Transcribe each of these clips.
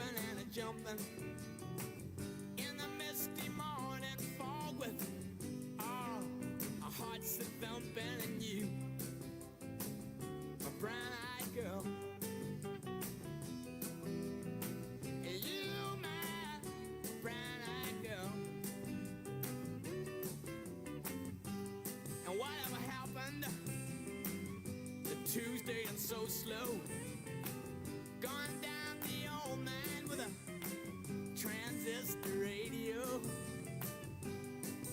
skipping and a jumping in the misty morning fog with our hearts a thumping and you, my brown-eyed girl. You, my brown-eyed girl. And whatever happened to Tuesday and so slow, gone down the old man with a transistor radio,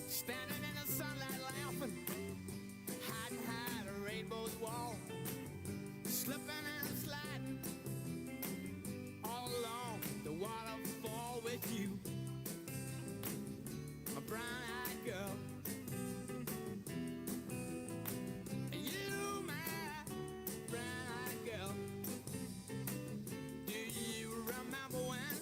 standing in the sunlight laughing, hiding behind a rainbow's wall, slipping and sliding all along the waterfall with you, a brown-eyed girl. You, my brown-eyed girl. Do you remember when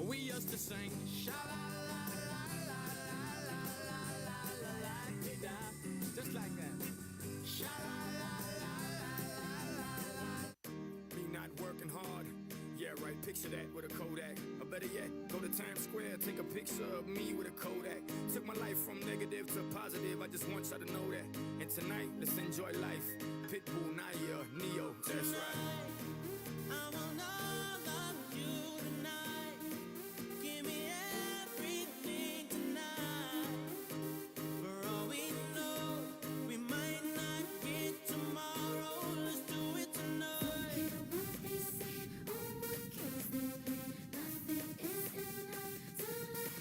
we used to sing sha-la-la-la-la-la-la-la-la-la-la-la-la-la, just like that. Sha-la-la-la-la-la-la-la. Me not working hard. Yeah, right, picture that with a Kodak. Or better yet, go to Times Square, take a picture of me with a Kodak. Took my life from negative to positive, I just want y'all to know that. And tonight, let's enjoy life. Pitbull, Naya, Neo, that's right. I want all of you tonight. Give me everything tonight. For all we know, we might not get tomorrow. Let's do it tonight.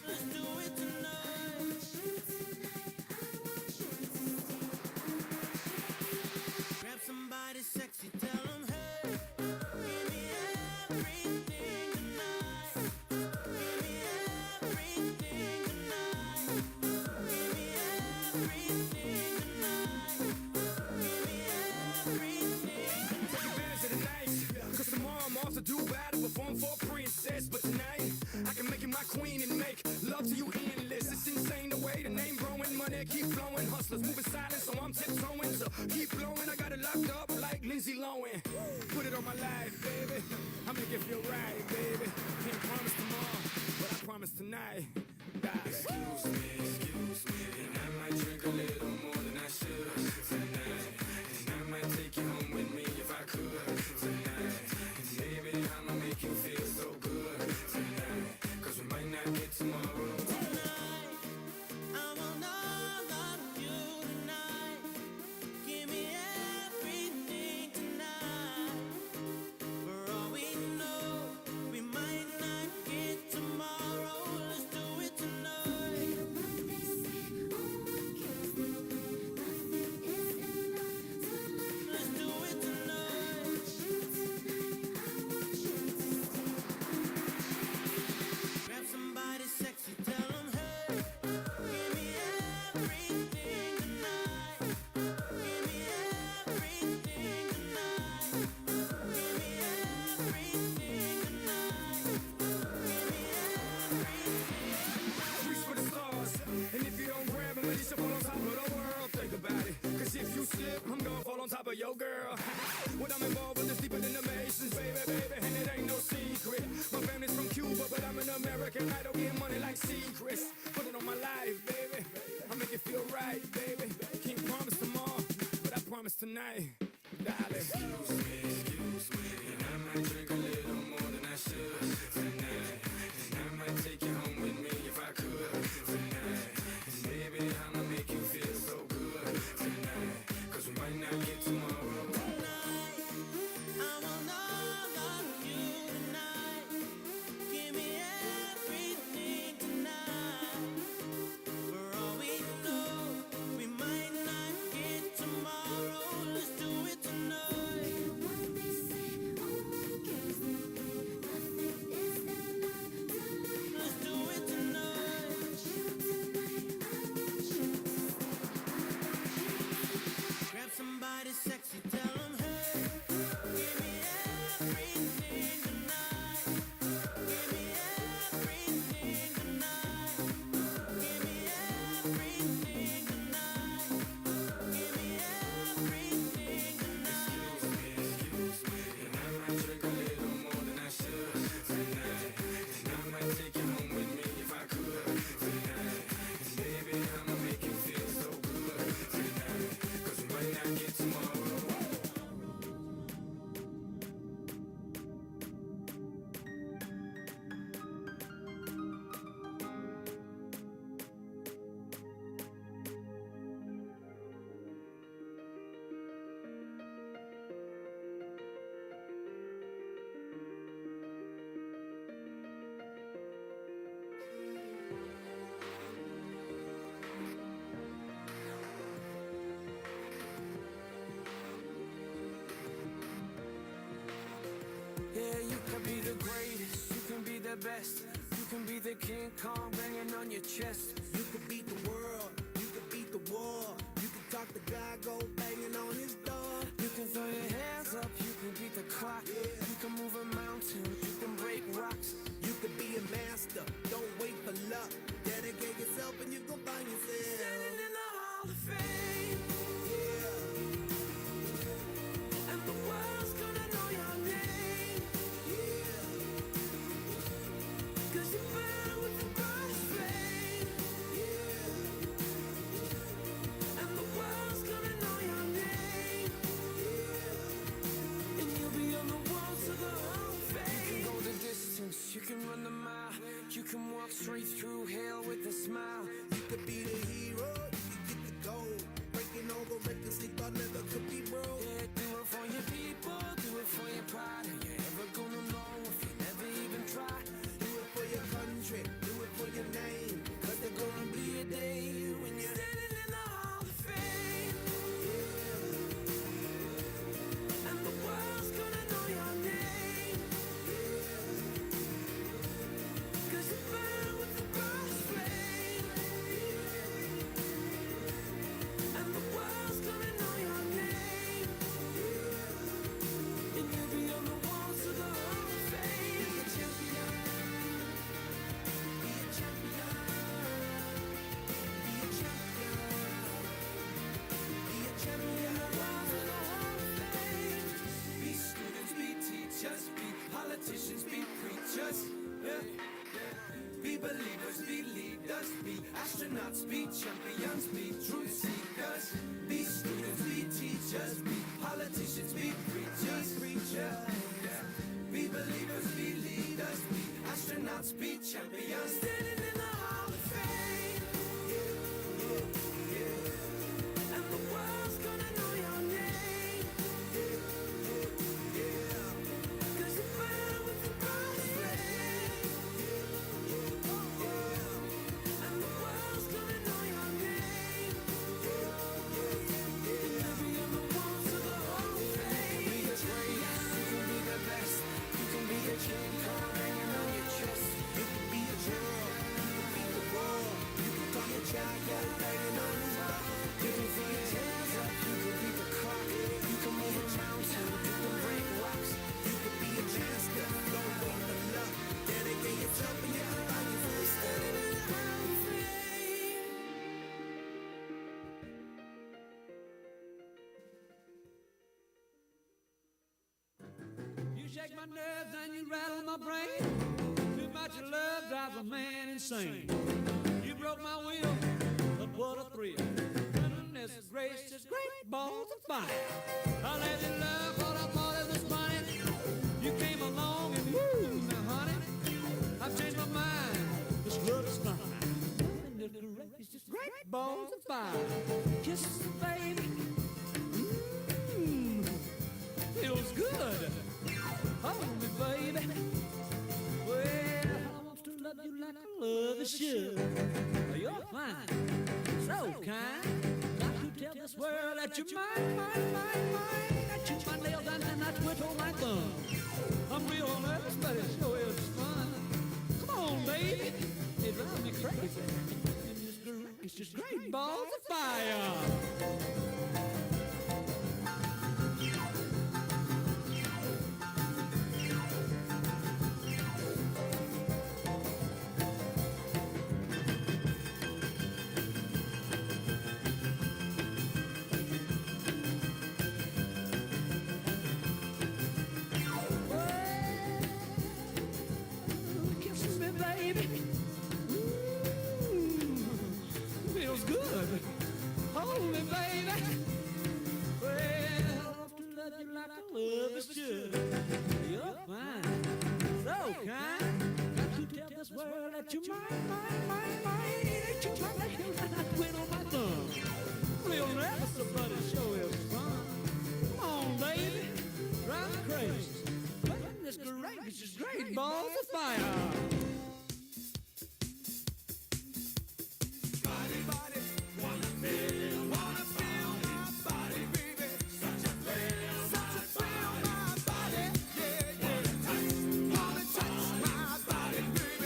Let's do it tonight. Grab somebody sexy, tell them, hey, give me everything tonight. Give me everything tonight. Give me everything tonight. Give me everything tonight. Take advantage of the night, cause tomorrow I'm off to do battle, perform for a princess. But tonight, I can make you my queen and make love to you endless. It's insane the way the name growing, money keep flowing. Hustlers moving silent, so I'm tiptoeing. So keep blowing, I got it locked up like Lindsay Lohan. Put it on my life, baby, I'll make it feel right, baby. Can't promise tomorrow, but I promise tonight. Excuse me, and I might drink a little more than I should tonight. And I might take you home with me if I could tonight. And baby, I'ma make you feel so good tonight. Cause we might not get tomorrow. Tonight, I want all of you tonight. Give me everything tonight. For all we know, we might not get tomorrow. Let's do it tonight. Let's do it tonight. Grab somebody sexy, tell them, hey, give me everything tonight. Give me everything tonight. Give me everything tonight. Give me everything. Reach for the stars, and if you don't grab them, you should fall on top of the world. Think about it, cause if you slip, I'm gonna fall on top of your girl. What I'm involved with is deeper than the Masons, baby, and it ain't no secret. My family's from Cuba, but I'm an American idol, getting money like secrets. Put it on my life, baby, I'll make it feel right, baby. Can't promise tomorrow, but I promise tonight, darling. Excuse me, and I might drink a little more than I should tonight. And I might take you home with me if I could tonight. And baby, I'ma make you feel so good tonight. Cause we might not get tomorrow. Tonight, I want all of you tonight. Give me everything tonight. For all we know, we best. You can be the King Kong banging on your chest. You could beat the world, you could beat the war. You could talk to God, go banging on his door. You can throw your hands up, you can beat the clock. You can move a mountain, you can break rocks. You could be a master, don't wait for luck. Dedicate yourself and you gon' find yourself. Standing in the Hall of Fame, Yeah, and the world's gonna know your name. yeah, 'Cause you burn with the brightest flame, yeah, and the world's gonna know your name. And you'll be on the walls of the Hall of Fame. You can go the distance, you can run the mile. You can walk straight through hell with a smile. You could be the hero, you could get the gold. Breaking over records they thought never could be broke. Yeah, do it for your people, do it for your pride. Are you ever gonna know if you never even try? Do it for your country, do it for your name. 'Cause there's gonna be a day when you're Standing in the Hall of Fame, and the world's gonna know your name. 'Cause you burn with the brightest flame, and the world's gonna know your name. And you'll be on the walls of the Hall of Fame. Be a champion. Be a champion. Be a champion. Be a champion. Be students, be teachers, be politicians, be preachers. Yeah. Be believers, be leaders, be astronauts, be champions, be truth seekers. Be students, be teachers, be politicians, be preachers. Yeah. Be believers, be leaders, be astronauts, be champions. Standing in the Hall of Fame, and the world's gonna know your name. 'Cause you burn with the brightest flame, and the world's gonna know your name. And you'll be on the walls of the Hall of Fame. You can be the greatest, you can be the best. You can be the King Kong hanging on your chest. You could be a girl, you could be the world. You could talk your child, go banging on his door. You can throw your hands up, you can beat the clock. You can move a mountain, you can break rocks. You could be a master, don't wait for luck. Dedicate yourself and you can find yourself. Standing in the Hall of Fame. You shake my nerves and you rattle my brain. Too much of love drives a man insane. You broke my will, but what a thrill. Goodness gracious, great balls of fire. I let you love what I thought it was funny. You came along and woo, now honey, I've changed my mind. This love is fine. Goodness gracious, great balls of fire. Kisses, baby. Feels good. Hold me, baby. Well, I want to love you like I love you should. You're fine, so kind. Got to tell this world that you're mine, mine, mine, mine. I chew my nails and I twiddle my thumb. I'm real nervous, but it sure is fun. Come on, baby. It drives me crazy. It's just great balls of fire. Kiss me, baby. Feels good. Hold me, baby. Well, I want to love you like I love you should. You're fine, so kind. Got to tell this world that you're mine, mine, mine, mine. That you're my nails and I twiddle my thumb. Real nervous, but it sure is fun. Come on, baby. Drive me crazy. Goodness gracious, great balls of fire. Such a thrill, my body, yeah, yeah. Wanna touch my body, baby.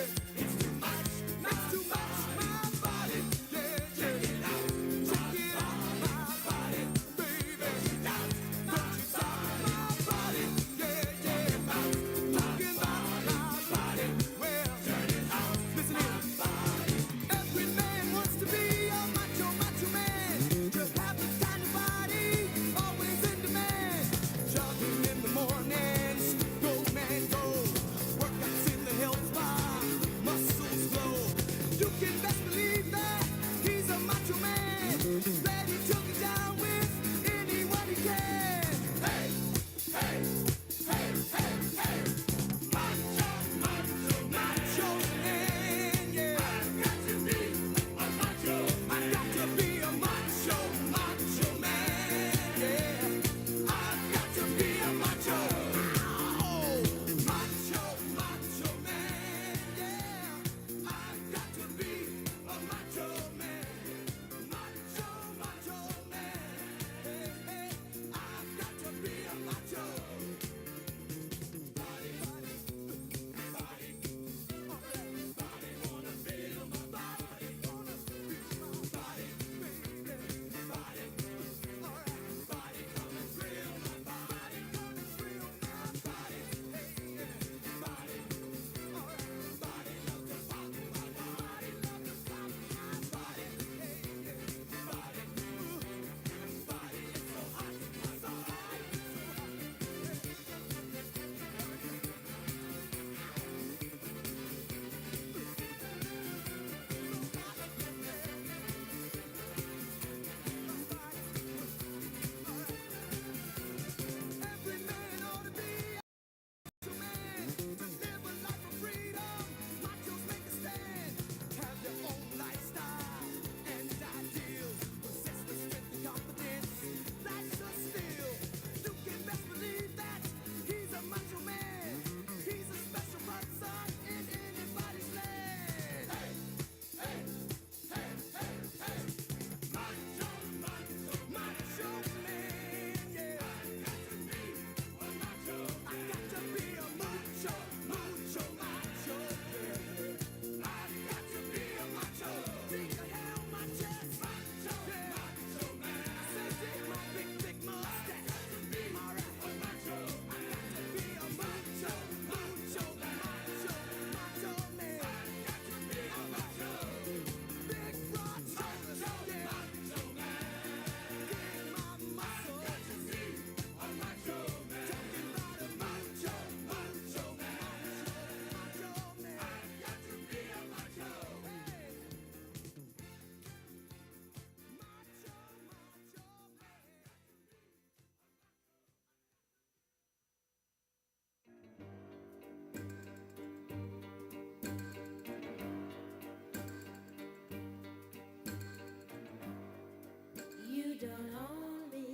don't own me.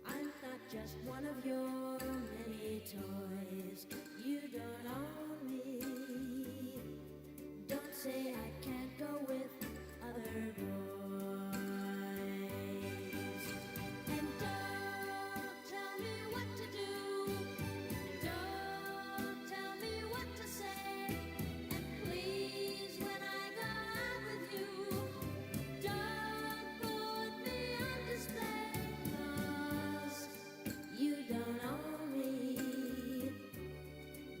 I'm not just one of your many toys. You don't own me. Don't say I can't go with other boys. And don't tell me what to do. Don't tell me what to say. And please, when I go out with you, don't put me on display. 'Cause you don't own me.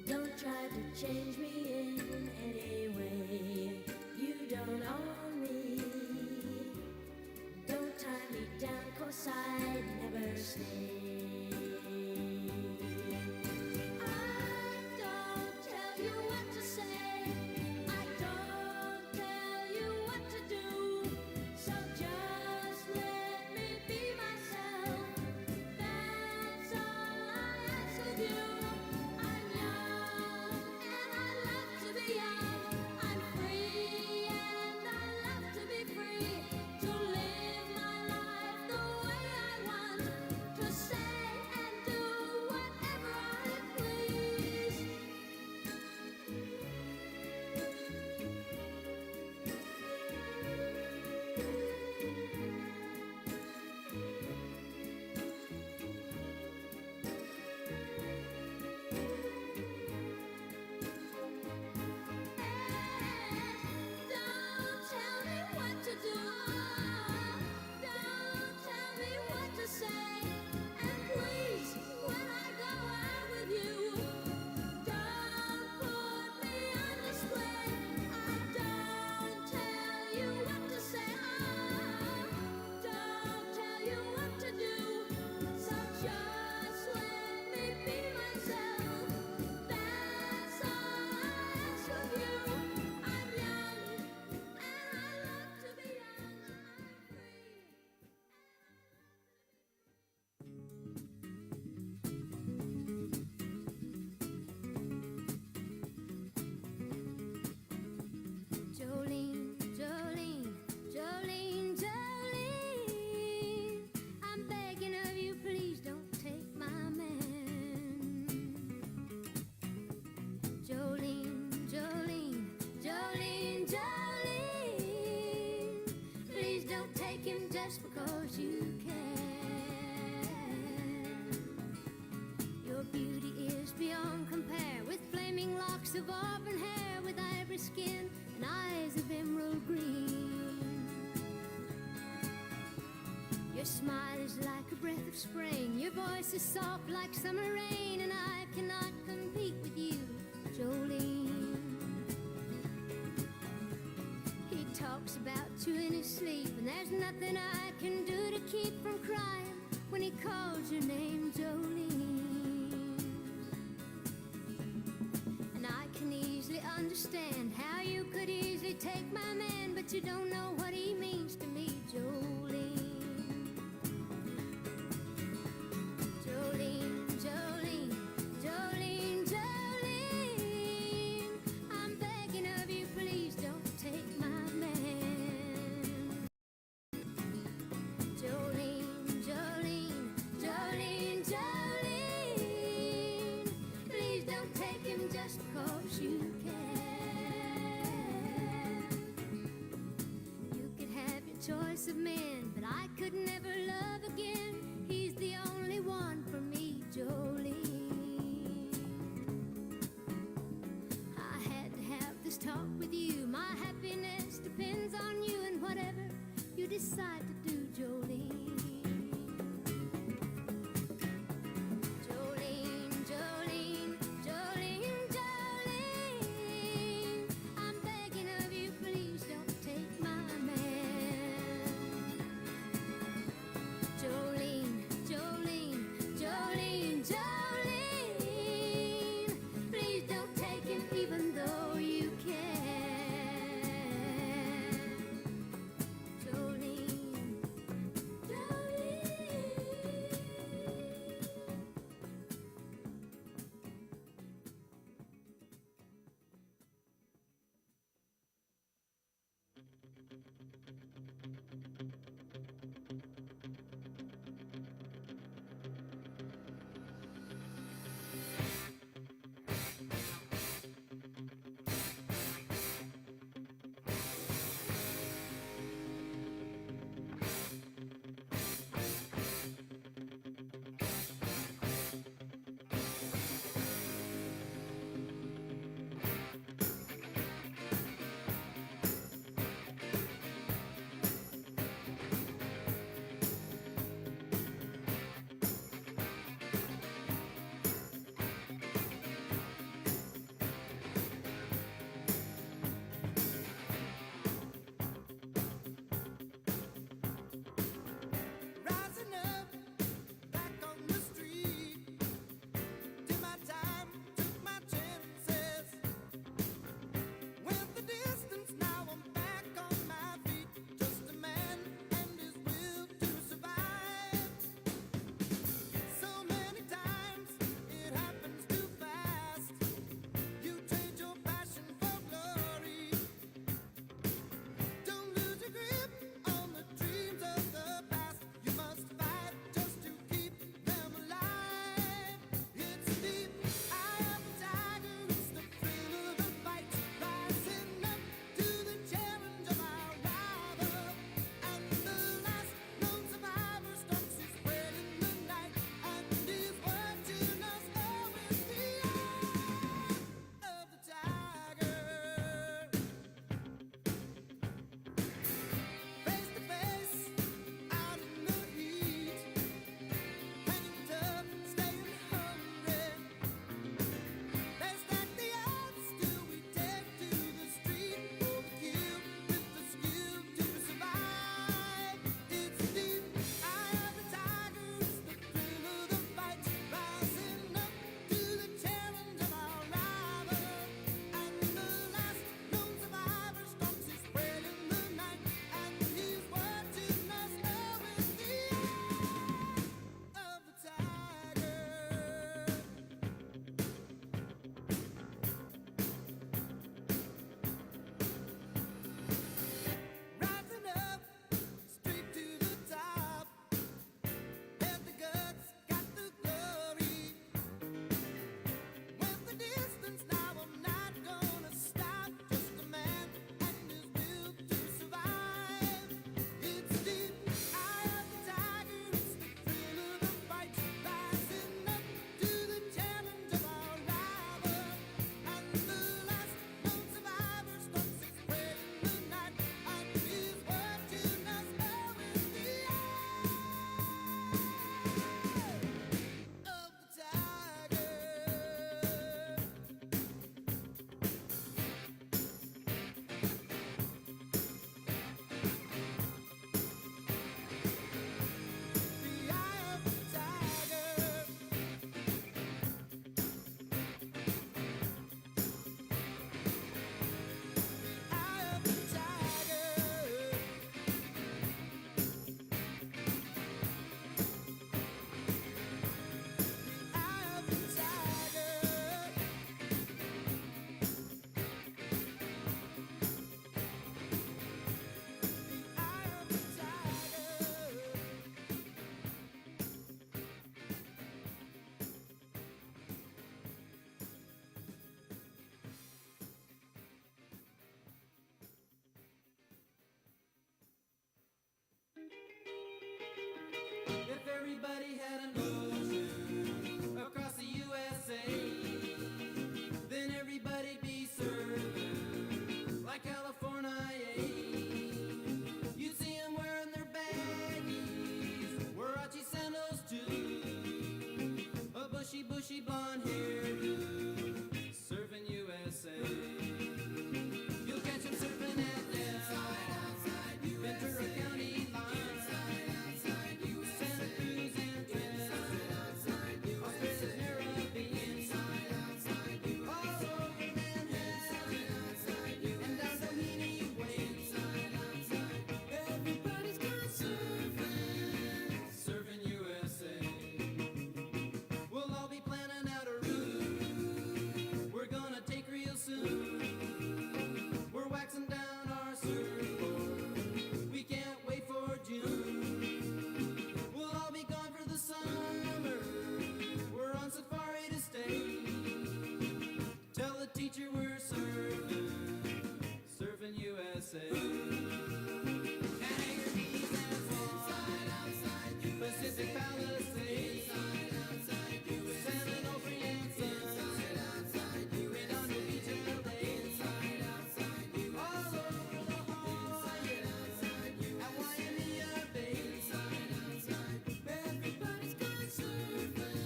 Don't try to change me in any way. You don't own me. Don't tie me down, 'cause I'd never stay. I don't tell you what to say. I don't tell you what to do. So just let me be myself. That's all I ask of you. I'm young and I love to be young. I'm free and I love to be free. To live my life the way I want. To say and do whatever I please. Don't tell me what to do. Don't tell me what to say. And please, when I go out with you, don't put me on display. I don't tell you what to say. Don't tell you what to do. So just let me be myself. That's all I ask of you. I'm young and I love to be young. I'm free. Jolene, Jolene, Jolene, Jolene, I'm begging of you, please don't take my man. Jolene, Jolene, Jolene, Jolene, please don't take him just because you can. Your beauty is beyond compare, with flaming locks of auburn hair, with ivory skin and eyes of emerald green. Your smile is like a breath of spring, your voice is soft like summer rain, and I cannot compete with you, Jolene. He talks about you in his sleep, and there's nothing I can do to keep from crying when he calls your name, Jolene. And I can easily understand how you could easily take my man, but you don't know what he means to me, Jolene. Jolene, Jolene, Jolene, Jolene, I'm begging of you, please don't take my man. Jolene, Jolene, Jolene, Jolene, please don't take him just because you can. You could have your choice of men, but I could never love again. He's the only one for me, Jolene. I had to have this talk with you. My happiness depends on you, and whatever you decide to do, Jolene. Jolene, Jolene, Jolene, Jolene, I'm begging of you, please don't take my man. Jolene, Jolene, Jolene, Jolene, please don't take him even though you can. Jolene, bushy blonde hairdo, surfing USA. You'll catch him surfing at Ventura County line, Santa Cruz and Trent, Australia's Caribbean, all over Manhattan, and down Doheny Way. Everybody's gone surfing, surfing USA. We'll all be planning out a route we're gonna take real soon. We're waxing down our surfboard, we can't wait for June. We'll all be gone for the summer, we're on safari to stay. Tell the teacher we're surfing, surfing USA. And Anchor Keys and Guam, Pacific Palisades, San Onofre and Sun, Redondo Beach and LA, all over La Jolla and Waimea Bay. Everybody's gone surfing,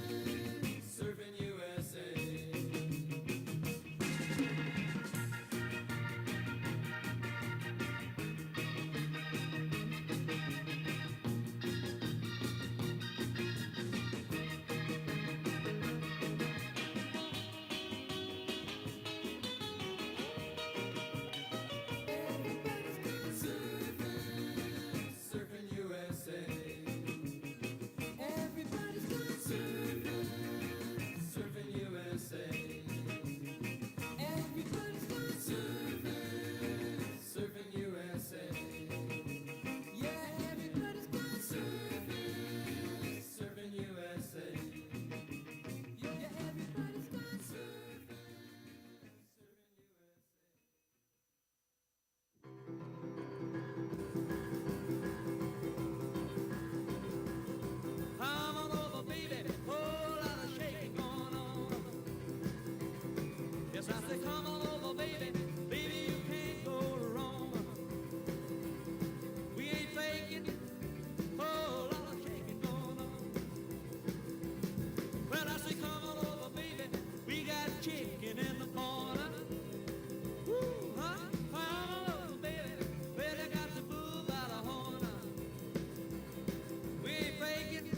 surfing USA. Everybody's gone surfing, surfing USA. Everybody's gone surfing, surfing USA. Everybody's gone surfing, surfing USA. Yeah, everybody's gone surfing, surfing USA. Yeah, everybody's gone surfing, surfing USA. Come on over, baby, whole lot of shaking going on. Yes, I say come on over, baby, baby, you can't go wrong. We ain't faking, whole lot of shaking going on. Well, I say come on over, baby, we got chicken in the corner. Woo, huh? Come on over, baby, well, you got the bull by the horn. We ain't faking,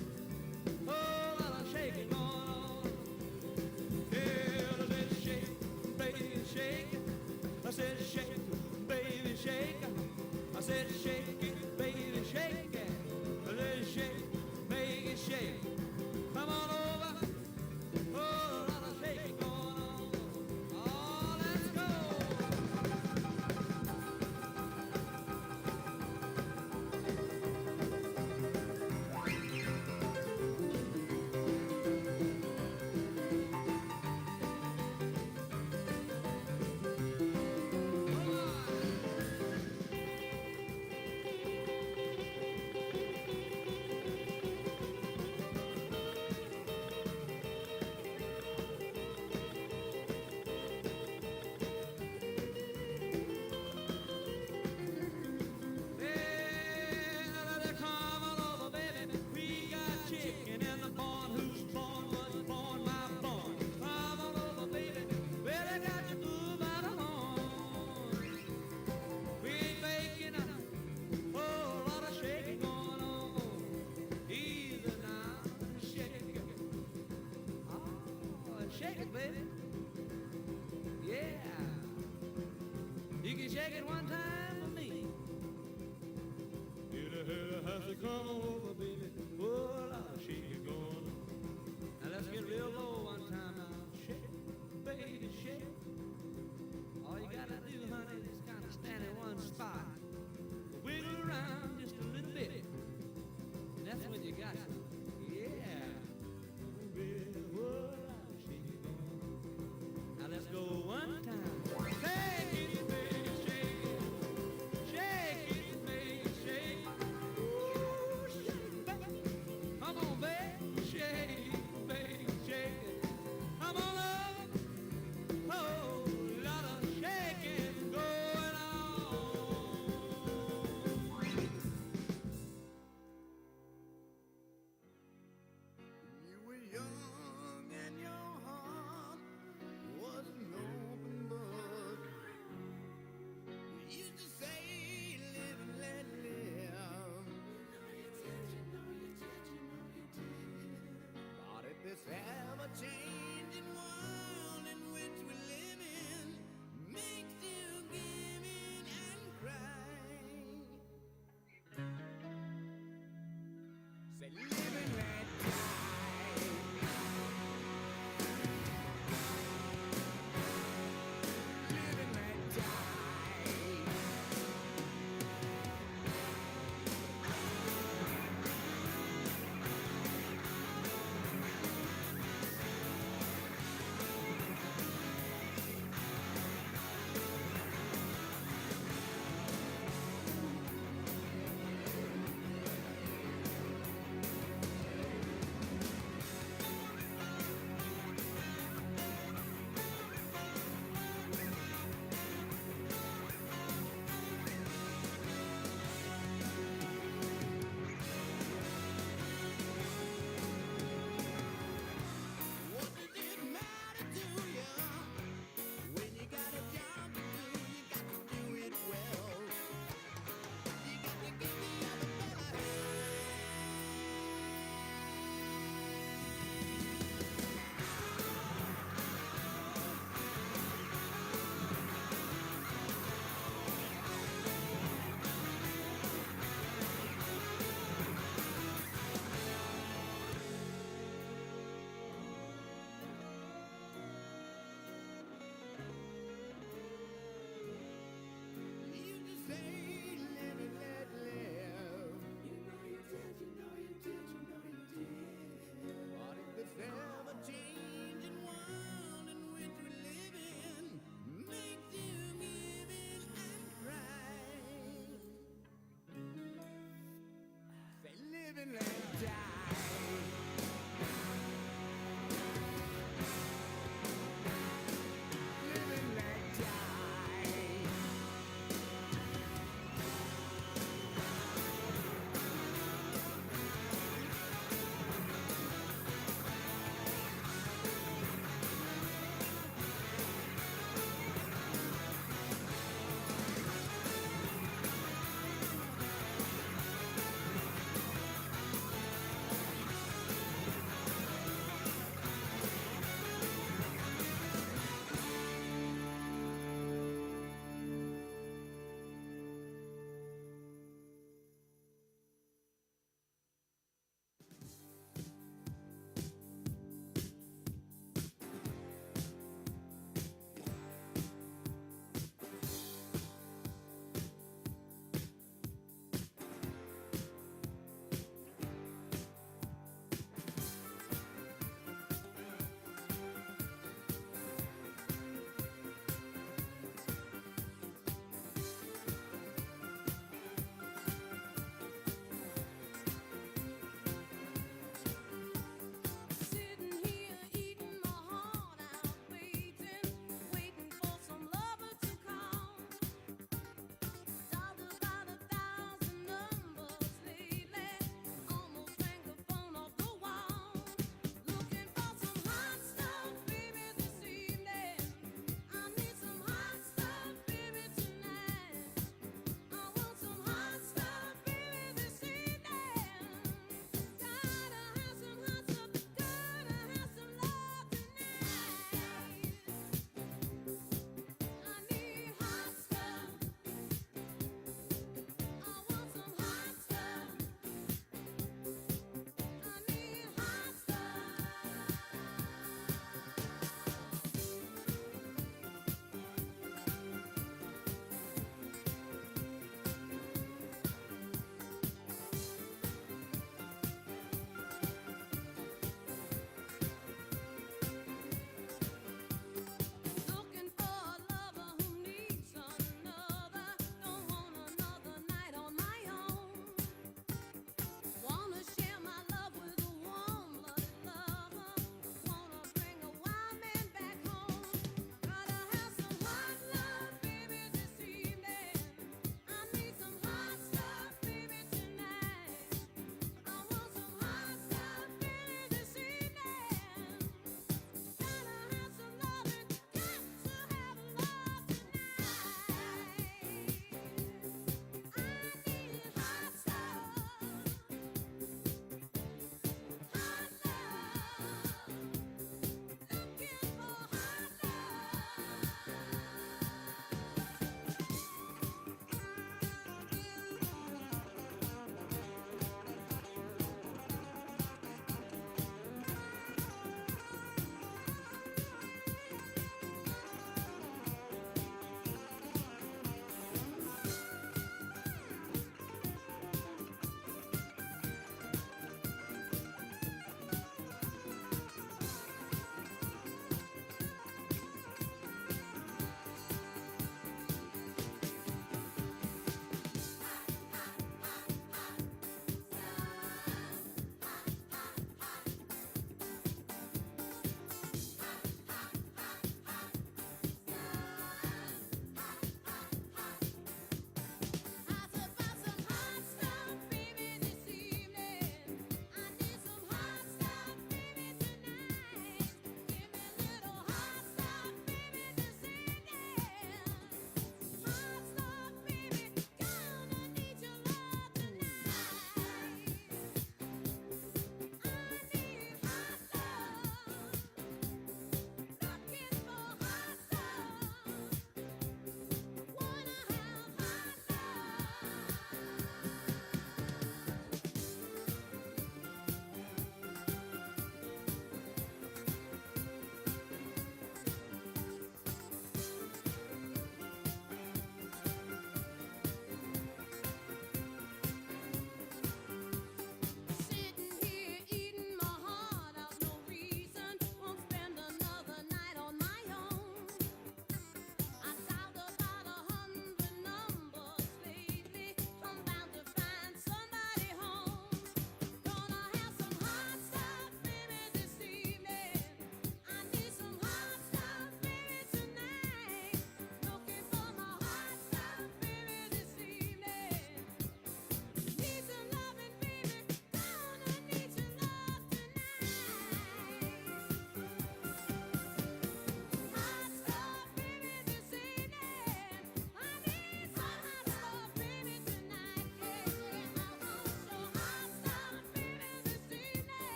whole lot of shaking going on. Yeah, I said shake, baby, shake. I said shake, baby, shake. I said shake it, baby, shake it. I said shake, make it shake. Come on over, whole lot of shaking going on. Oh, let's go. Well, come on over, baby. We got chicken in the barn. Who's born was born, my born. Come on over, baby. Well, I got your bull by the horn. We ain't faking a whole lot of shaking going on. Easy now, shake it. Oh, shake it, baby. Yeah. You can shake it one time for me. You have to come over, baby. Oh, I'll shake it going on. Now let's get real low one time now. Shake, baby, shake. All you gotta do, honey, is kind of stand in one spot. Wiggle around just a little bit. And that's when you got it. Yeah. Baby, oh, I'll shake it going on. Now let's go one time. Shake it, baby, shake it. Shake it, baby, shake it. Ooh, used to say, live and let live. But if this ever-changing world in which we live in makes you give in and cry, say live and let die. Live and let die.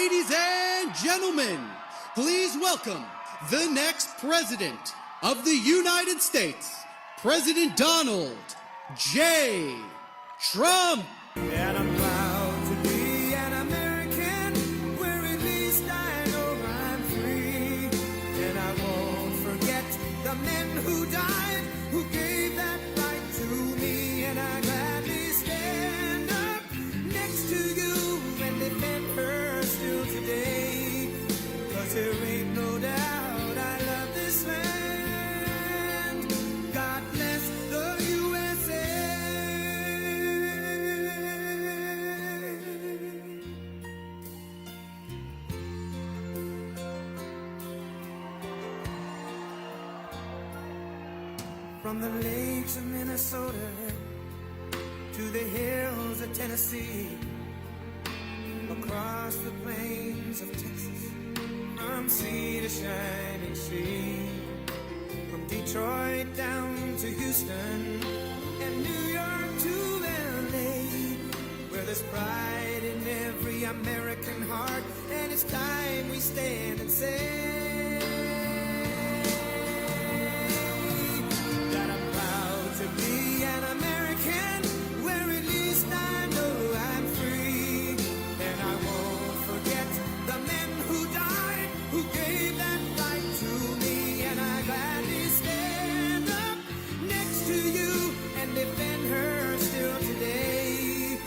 Ladies and gentlemen, please welcome the next president of the United States, President Donald J. Trump. And I'm proud to be an American, where at least I know I'm free. And I won't forget the men who died, who gave that right to me. And I gladly stand up next to you and defend her still today. 'Cause there ain't no doubt I love this land. God bless the USA. From the lakes of Minnesota to the hills of Tennessee, across the plains of Texas, from sea to shining sea, from Detroit down to Houston and New York to LA, where there's pride in every American heart, and it's time we stand and say that I'm proud to be an American, where at least I know I'm free. And I won't forget the men who died, who gave that right to me. And I gladly stand up next to you and defend her still today.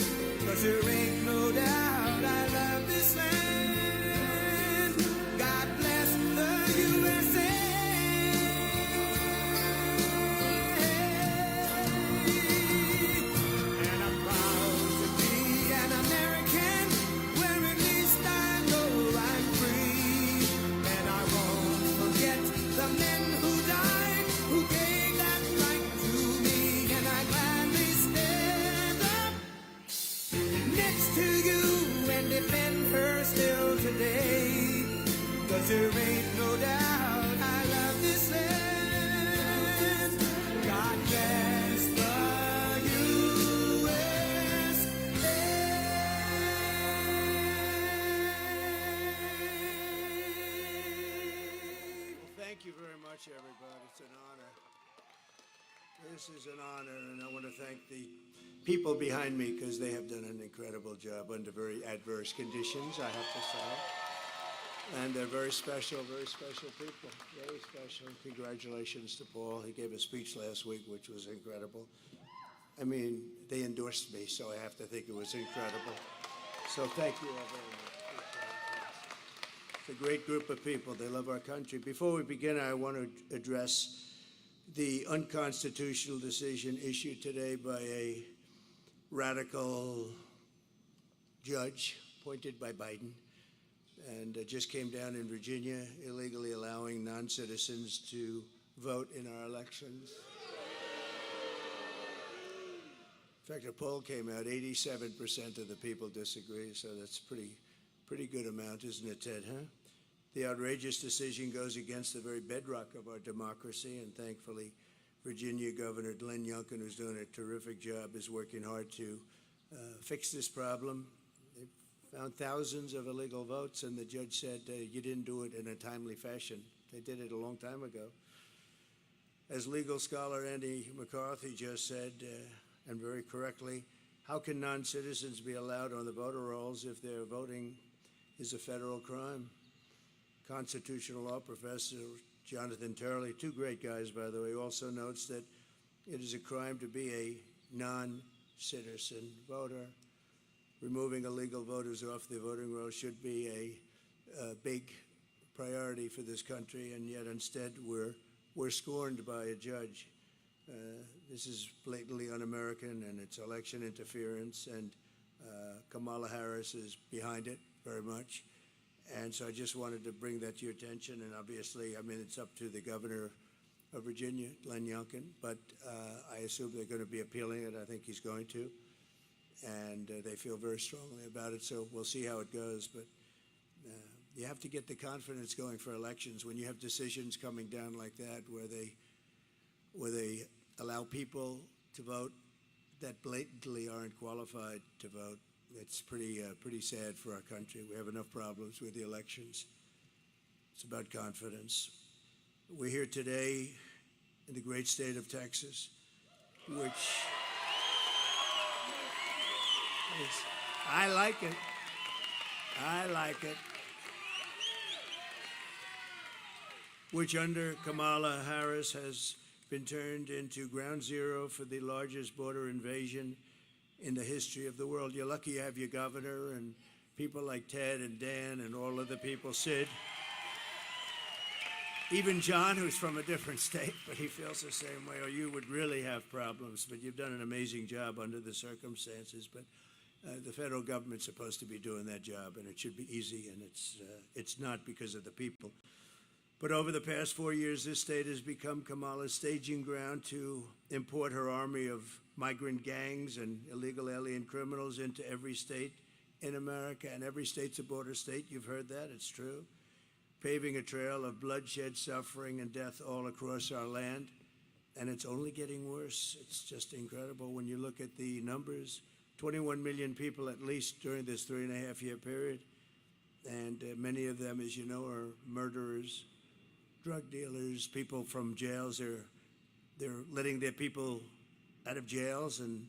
'Cause there ain't no doubt I love this land. God bless the USA. And I'm proud to be an American, where at least I know I'm free. And I won't forget the men who died, who gave that right to me. And I gladly stand up next to you and defend her still today. 'Cause there ain't no doubt I love this land. God bless the USA. Well, thank you very much, everybody. It's an honor. This is an honor, and I want to thank the people behind me because they have done an incredible job under very adverse conditions, I have to say. And they're very special people. Very special. Congratulations to Paul. He gave a speech last week, which was incredible. I mean, they endorsed me, so I have to think it was incredible. So thank you all very much. It's a great group of people. They love our country. Before we begin, I want to address the unconstitutional decision issued today by a radical judge appointed by Biden, and it just came down in Virginia, illegally allowing non-citizens to vote in our elections. In fact, a poll came out, 87% of the people disagree, so that's pretty good amount, isn't it, Ted, huh? The outrageous decision goes against the very bedrock of our democracy, and thankfully, Virginia Governor Glenn Youngkin, who's doing a terrific job, is working hard to fix this problem. They found thousands of illegal votes, and the judge said, you didn't do it in a timely fashion. They did it a long time ago. As legal scholar Andy McCarthy just said, and very correctly, how can non-citizens be allowed on the voter rolls if their voting is a federal crime? Constitutional law professor Jonathan Turley, two great guys, by the way, also notes that it is a crime to be a non-citizen voter. Removing illegal voters off the voting roll should be a big priority for this country, and yet instead we're scorned by a judge. This is blatantly un-American, and it's election interference, and Kamala Harris is behind it very much. And so I just wanted to bring that to your attention, and obviously, I mean, it's up to the governor of Virginia, Glenn Youngkin, but I assume they're going to be appealing it. I think he's going to, and they feel very strongly about it, so we'll see how it goes. But you have to get the confidence going for elections when you have decisions coming down like that where they allow people to vote that blatantly aren't qualified to vote. It's pretty sad for our country. We have enough problems with the elections. It's about confidence. We're here today in the great state of Texas, which is, I like it. I like it. Which under Kamala Harris has been turned into ground zero for the largest border invasion in the history of the world. You're lucky you have your governor and people like Ted and Dan and all of the people, Sid. Even John, who's from a different state, but he feels the same way, or you would really have problems. But you've done an amazing job under the circumstances. But the federal government's supposed to be doing that job, and it should be easy, and it's not because of the people. But over the past 4 years, this state has become Kamala's staging ground to import her army of migrant gangs and illegal alien criminals into every state in America, and every state's a border state. You've heard that, it's true. Paving a trail of bloodshed, suffering, and death all across our land. And it's only getting worse. It's just incredible when you look at the numbers. 21 million people at least during this 3.5-year period. And many of them, as you know, are murderers, drug dealers, people from jails. They're letting their people out of jails and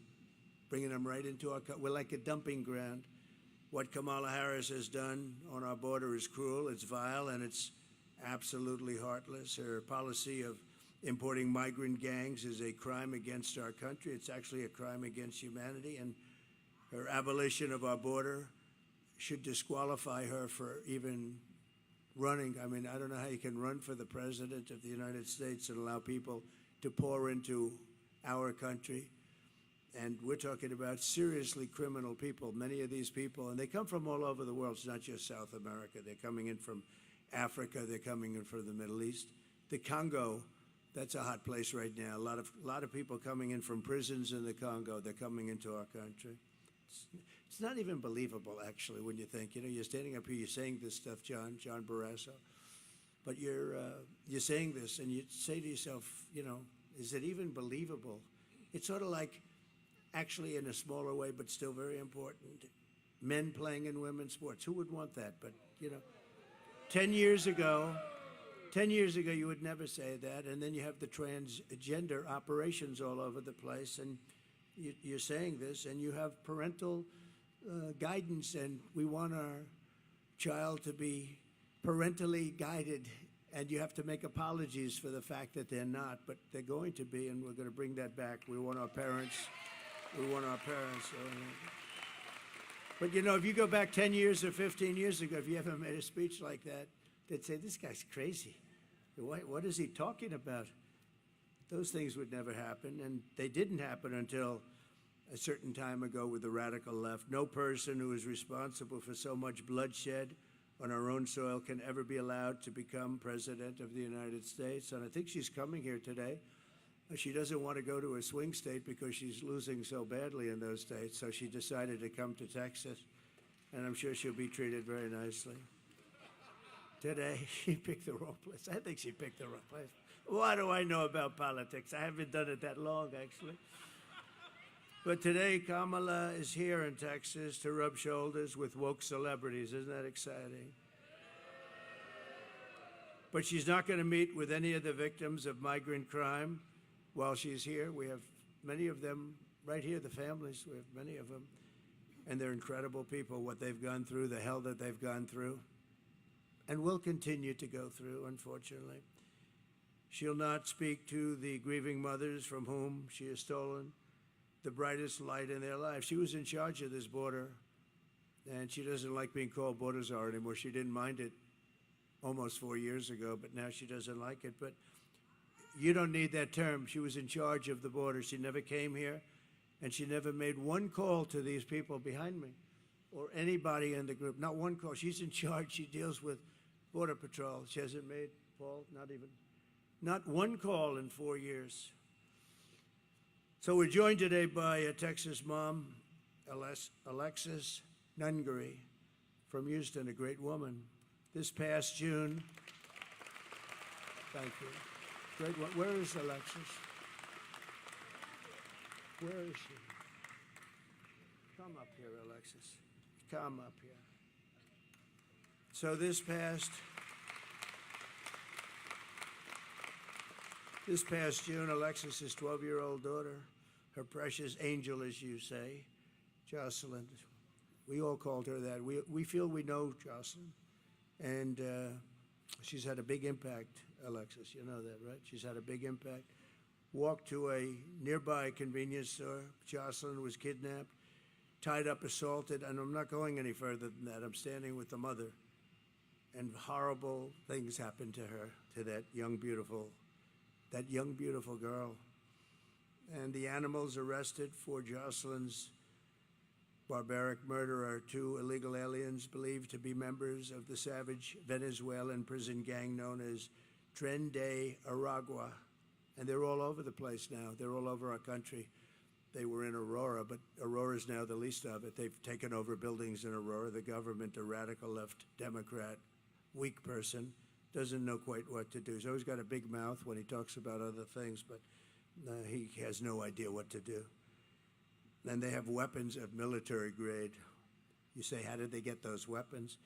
bringing them right into our country. We're like a dumping ground. What Kamala Harris has done on our border is cruel, it's vile, and it's absolutely heartless. Her policy of importing migrant gangs is a crime against our country. It's actually a crime against humanity, and her abolition of our border should disqualify her for even running. I mean, I don't know how you can run for the president of the United States and allow people to pour into our country. And we're talking about seriously criminal people, many of these people, and they come from all over the world. It's not just South America. They're coming in from Africa. They're coming in from the Middle East. The Congo, that's a hot place right now. A lot of people coming in from prisons in the Congo. They're coming into our country. It's not even believable, actually, when you think. You know, you're standing up here, you're saying this stuff, John Barrasso, but you're saying this, and you say to yourself, you know, is it even believable? It's sort of like, actually in a smaller way, but still very important, men playing in women's sports. Who would want that? But, you know, 10 years ago, you would never say that. And then you have the transgender operations all over the place. And you're saying this, and you have parental guidance, and we want our child to be parentally guided. And you have to make apologies for the fact that they're not, but they're going to be, and we're going to bring that back. We want our parents. But, you know, if you go back 10 years or 15 years ago, if you ever made a speech like that, they'd say, this guy's crazy. What is he talking about? Those things would never happen, and they didn't happen until a certain time ago with the radical left. No person who is responsible for so much bloodshed on our own soil can ever be allowed to become president of the United States. And I think she's coming here today. She doesn't want to go to a swing state because she's losing so badly in those states, so she decided to come to Texas, and I'm sure she'll be treated very nicely. Today, she picked the wrong place. I think she picked the wrong place. What do I know about politics? I haven't done it that long, actually. But today, Kamala is here in Texas to rub shoulders with woke celebrities. Isn't that exciting? But she's not going to meet with any of the victims of migrant crime while she's here. We have many of them right here, the families. We have many of them. And they're incredible people, what they've gone through, the hell that they've gone through, and will continue to go through, unfortunately. She'll not speak to the grieving mothers from whom she has stolen the brightest light in their lives. She was in charge of this border, and she doesn't like being called border czar anymore. She didn't mind it almost 4 years ago, but now she doesn't like it. But you don't need that term. She was in charge of the border. She never came here, and she never made one call to these people behind me or anybody in the group. Not one call. She's in charge. She deals with Border Patrol. She hasn't made, Paul, not one call in 4 years. So we're joined today by a Texas mom, Alexis Nungary from Houston, a great woman. This past June, thank you. Great one. Where is Alexis? Where is she? Come up here, Alexis. Come up here. So this past June, Alexis's 12-year-old daughter, her precious angel, as you say, Jocelyn, we all called her that. We feel we know Jocelyn, and she's had a big impact, Alexis. You know that, right? She's had a big impact. Walked to a nearby convenience store. Jocelyn was kidnapped, tied up, assaulted, and I'm not going any further than that. I'm standing with the mother, and horrible things happened to her, to that young, beautiful girl. And the animals arrested for Jocelyn's barbaric murder are two illegal aliens believed to be members of the savage Venezuelan prison gang known as Tren de Aragua. And they're all over the place now. They're all over our country. They were in Aurora, but Aurora is now the least of it. They've taken over buildings in Aurora. The government, a radical left Democrat, weak person, doesn't know quite what to do. He's always got a big mouth when he talks about other things, but he has no idea what to do. And they have weapons of military grade. You say, how did they get those weapons?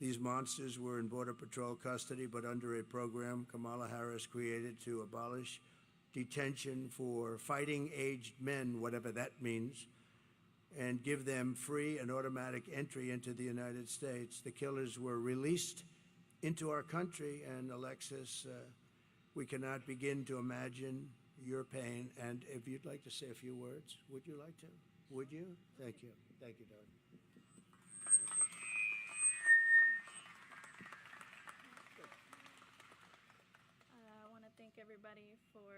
These monsters were in Border Patrol custody, but under a program Kamala Harris created to abolish detention for fighting-aged men, whatever that means, and give them free and automatic entry into the United States. The killers were released into our country, and Alexis, we cannot begin to imagine your pain. And if you'd like to say a few words, would you like to? Would you? Thank you. Thank you, darling. I want to thank everybody for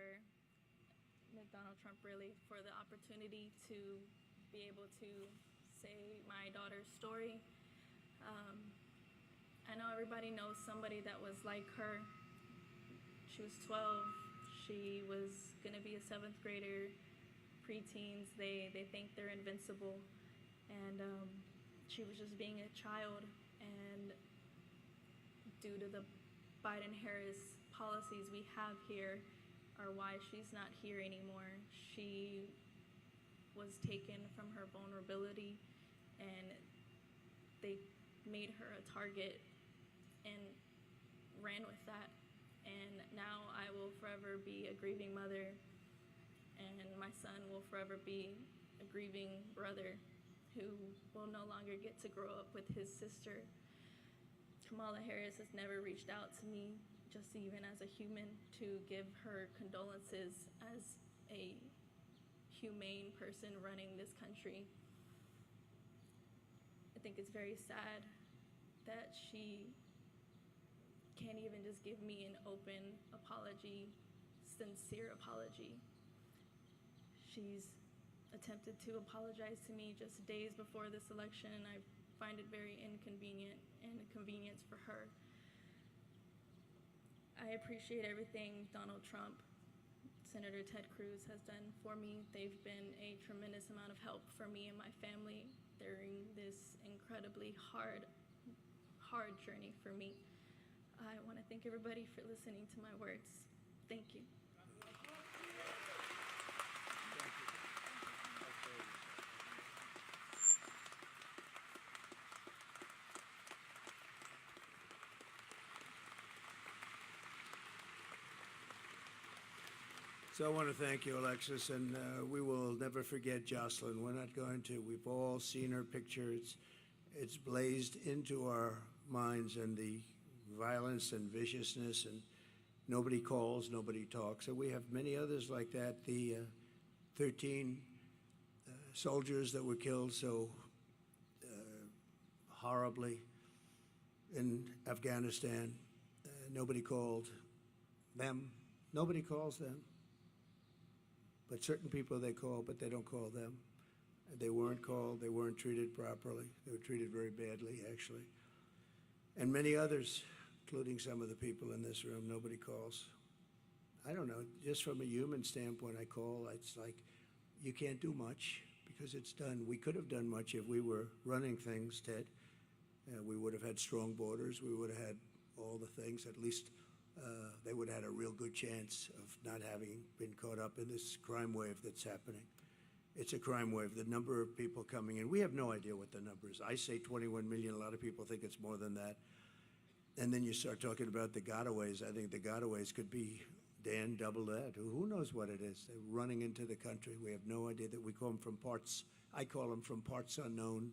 Donald Trump, really, for the opportunity to be able to say my daughter's story. I know everybody knows somebody that was like her. She was 12. She was going to be a 7th grader. Preteens, they think they're invincible. And she was just being a child. And due to the Biden-Harris policies we have here are why she's not here anymore. She was taken from her vulnerability, and they made her a target and ran with that. And now I will forever be a grieving mother, and my son will forever be a grieving brother who will no longer get to grow up with his sister. Kamala Harris has never reached out to me, just even as a human, to give her condolences as a humane person running this country. I think it's very sad that she can't even just give me an open apology, sincere apology. She's attempted to apologize to me just days before this election, and I find it very inconvenient and a convenience for her. I appreciate everything Donald Trump, Senator Ted Cruz has done for me. They've been a tremendous amount of help for me and my family during this incredibly hard journey for me. I want to thank everybody for listening to my words. Thank you. So I want to thank you, Alexis, and we will never forget Jocelyn. We're not going to. We've all seen her picture. It's blazed into our minds, and the violence and viciousness, and nobody calls, nobody talks. And we have many others like that. The 13 soldiers that were killed so horribly in Afghanistan, nobody called them. Nobody calls them. But certain people they call, but they don't call them. They weren't called. They weren't treated properly. They were treated very badly, actually. And many others, including some of the people in this room, nobody calls. I don't know, just from a human standpoint, I call, it's like, you can't do much because it's done. We could have done much if we were running things, Ted. We would have had strong borders. We would have had all the things. At least they would have had a real good chance of not having been caught up in this crime wave that's happening. It's a crime wave. The number of people coming in, we have no idea what the number is. I say 21 million. A lot of people think it's more than that. And then you start talking about the gotaways. I think the gotaways could be, Dan, double that. Who knows what it is? They're running into the country. We have no idea. That we call them from parts, I call them from parts unknown.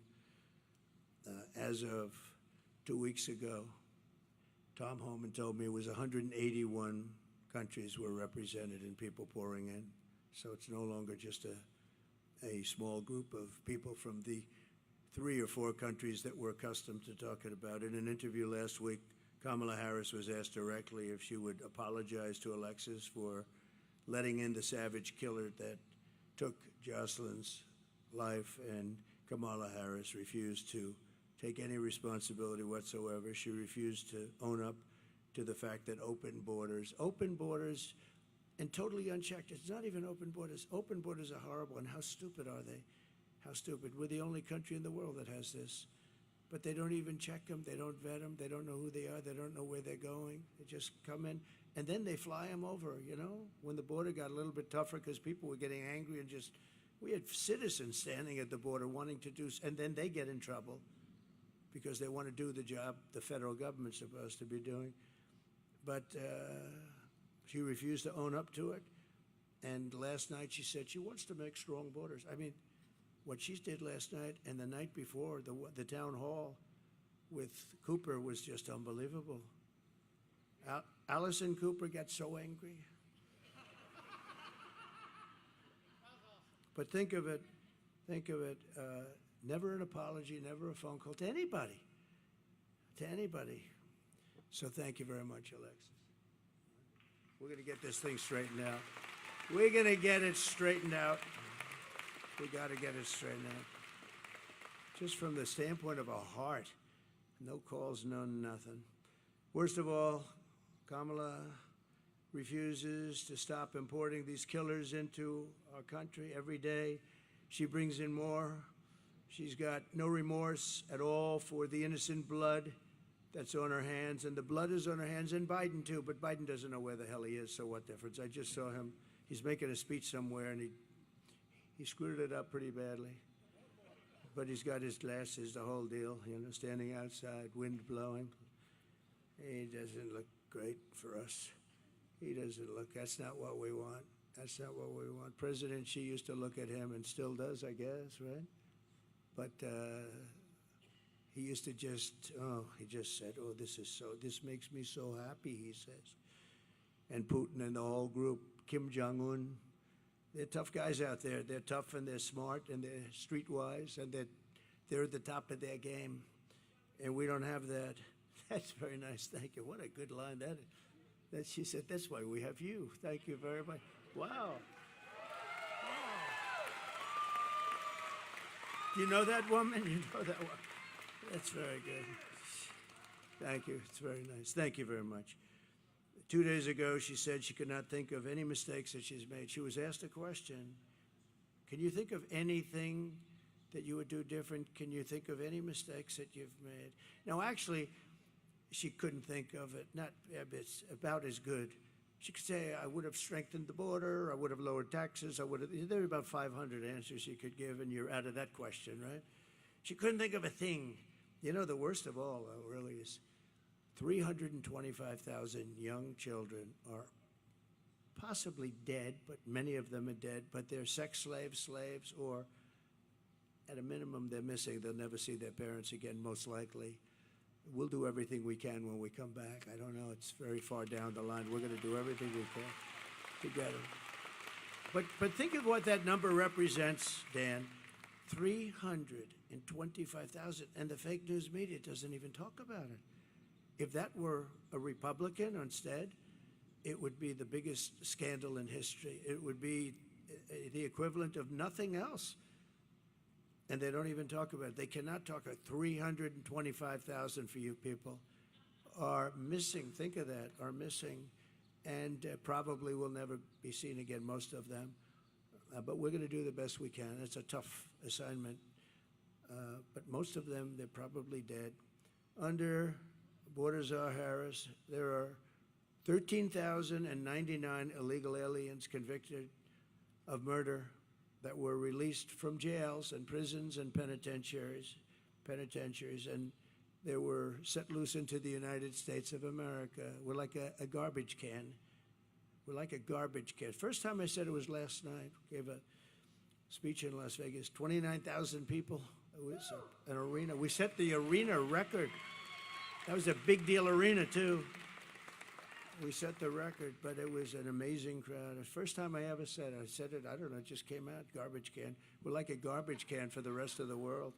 As of 2 weeks ago, Tom Homan told me it was 181 countries were represented in people pouring in. So it's no longer just a small group of people from the 3 or 4 countries that we're accustomed to talking about. In an interview last week, Kamala Harris was asked directly if she would apologize to Alexis for letting in the savage killer that took Jocelyn's life, and Kamala Harris refused to take any responsibility whatsoever. She refused to own up to the fact that open borders, and totally unchecked. It's not even open borders. Open borders are horrible, and how stupid are they? How stupid. We're the only country in the world that has this. But they don't even check them. They don't vet them. They don't know who they are. They don't know where they're going. They just come in, and then they fly them over, you know? When the border got a little bit tougher because people were getting angry and just, we had citizens standing at the border wanting to do, and then they get in trouble because they want to do the job the federal government's supposed to be doing. But she refused to own up to it. And last night she said she wants to make strong borders. I mean, what she did last night and the night before, the town hall with Cooper was just unbelievable. Allison Cooper got so angry. But think of it, never an apology, never a phone call to anybody. So thank you very much, Alexis. We're going to get this thing straightened out. We're going to get it straightened out. We got to get it straightened out. Just from the standpoint of our heart, no calls, no nothing. Worst of all, Kamala refuses to stop importing these killers into our country every day. She brings in more. She's got no remorse at all for the innocent blood that's on her hands, and the blood is on her hands, and Biden too, but Biden doesn't know where the hell he is, so what difference? I just saw him. He's making a speech somewhere, and he screwed it up pretty badly. But he's got his glasses, the whole deal, you know, standing outside, wind blowing. He doesn't look great for us. He doesn't look, that's not what we want. That's not what we want. President Xi used to look at him, and still does, I guess, right? But he used to just, he just said, this makes me so happy, he says. And Putin and the whole group, Kim Jong-un, they're tough guys out there. They're tough and they're smart and they're streetwise and they're at the top of their game. And we don't have that. That's very nice. Thank you. What a good line that is. That she said, that's why we have you. Thank you very much. Wow. Do you know that woman? You know that woman. That's very good. Thank you. It's very nice. Thank you very much. 2 days ago, she said she could not think of any mistakes that she's made. She was asked a question. Can you think of anything that you would do different? Can you think of any mistakes that you've made? Now, actually, she couldn't think of it. Not, it's about as good. She could say, I would have strengthened the border, I would have lowered taxes, there are about 500 answers she could give, and you're out of that question, right? She couldn't think of a thing. You know, the worst of all, really, is 325,000 young children are possibly dead, but many of them are dead, but they're sex slaves, or at a minimum, they're missing. They'll never see their parents again, most likely. We'll do everything we can when we come back. I don't know, it's very far down the line. We're going to do everything we can together. But think of what that number represents, Dan. 325,000, and the fake news media doesn't even talk about it. If that were a Republican instead, it would be the biggest scandal in history. It would be the equivalent of nothing else. And they don't even talk about it. They cannot talk about 325,000 for you people are missing. Think of that, are missing, and probably will never be seen again, most of them. But we're going to do the best we can. It's a tough assignment. But most of them, they're probably dead. Under Czar Harris, there are 13,099 illegal aliens convicted of murder that were released from jails and prisons and penitentiaries, and they were set loose into the United States of America. We're like a garbage can. We're like a garbage can. First time I said it was last night. Gave a speech in Las Vegas. 29,000 people. It was an arena. We set the arena record. That was a big deal arena, too. We set the record, but it was an amazing crowd. The first time I ever said it, I don't know, it just came out, garbage can. We're like a garbage can for the rest of the world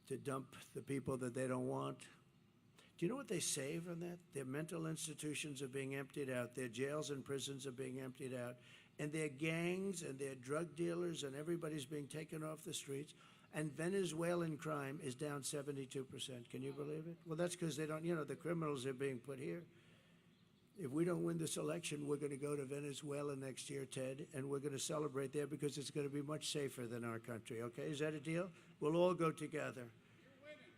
to dump the people that they don't want. Do you know what they say from that? Their mental institutions are being emptied out. Their jails and prisons are being emptied out. And their gangs and their drug dealers and everybody's being taken off the streets. And Venezuelan crime is down 72%. Can you believe it? Well, that's because they don't, the criminals are being put here. If we don't win this election, we're going to go to Venezuela next year, Ted, and we're going to celebrate there because it's going to be much safer than our country, okay? Is that a deal? We'll all go together.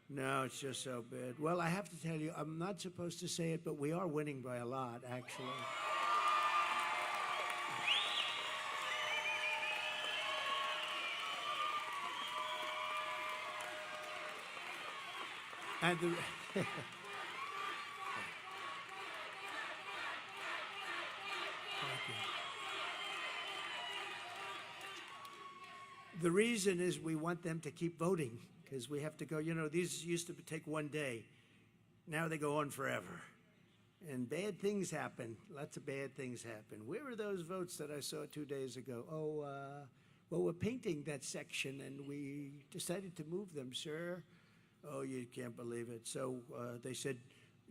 No, it's just so bad. Well, I have to tell you, I'm not supposed to say it, but we are winning by a lot, actually. And the reason is we want them to keep voting because we have to go, these used to take one day. Now they go on forever. And bad things happen. Lots of bad things happen. Where are those votes that I saw 2 days ago? Well, we're painting that section and we decided to move them, sir. Oh, you can't believe it. So they said,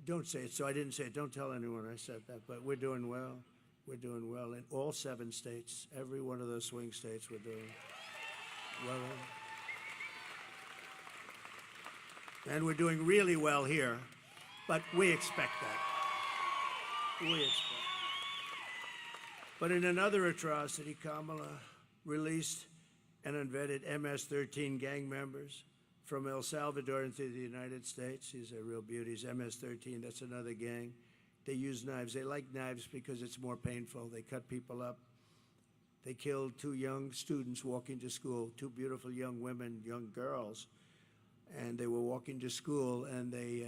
don't say it. So I didn't say it. Don't tell anyone I said that. But we're doing well. We're doing well in all 7 states. Every one of those swing states we're doing well. And we're doing really well here. But we expect that. We expect. But in another atrocity, Kamala released and unvetted MS-13 gang members from El Salvador into the United States. These are real beauties. MS-13, that's another gang. They use knives. They like knives because it's more painful. They cut people up. They killed 2 young students walking to school, 2 beautiful young women, young girls. And they were walking to school, and they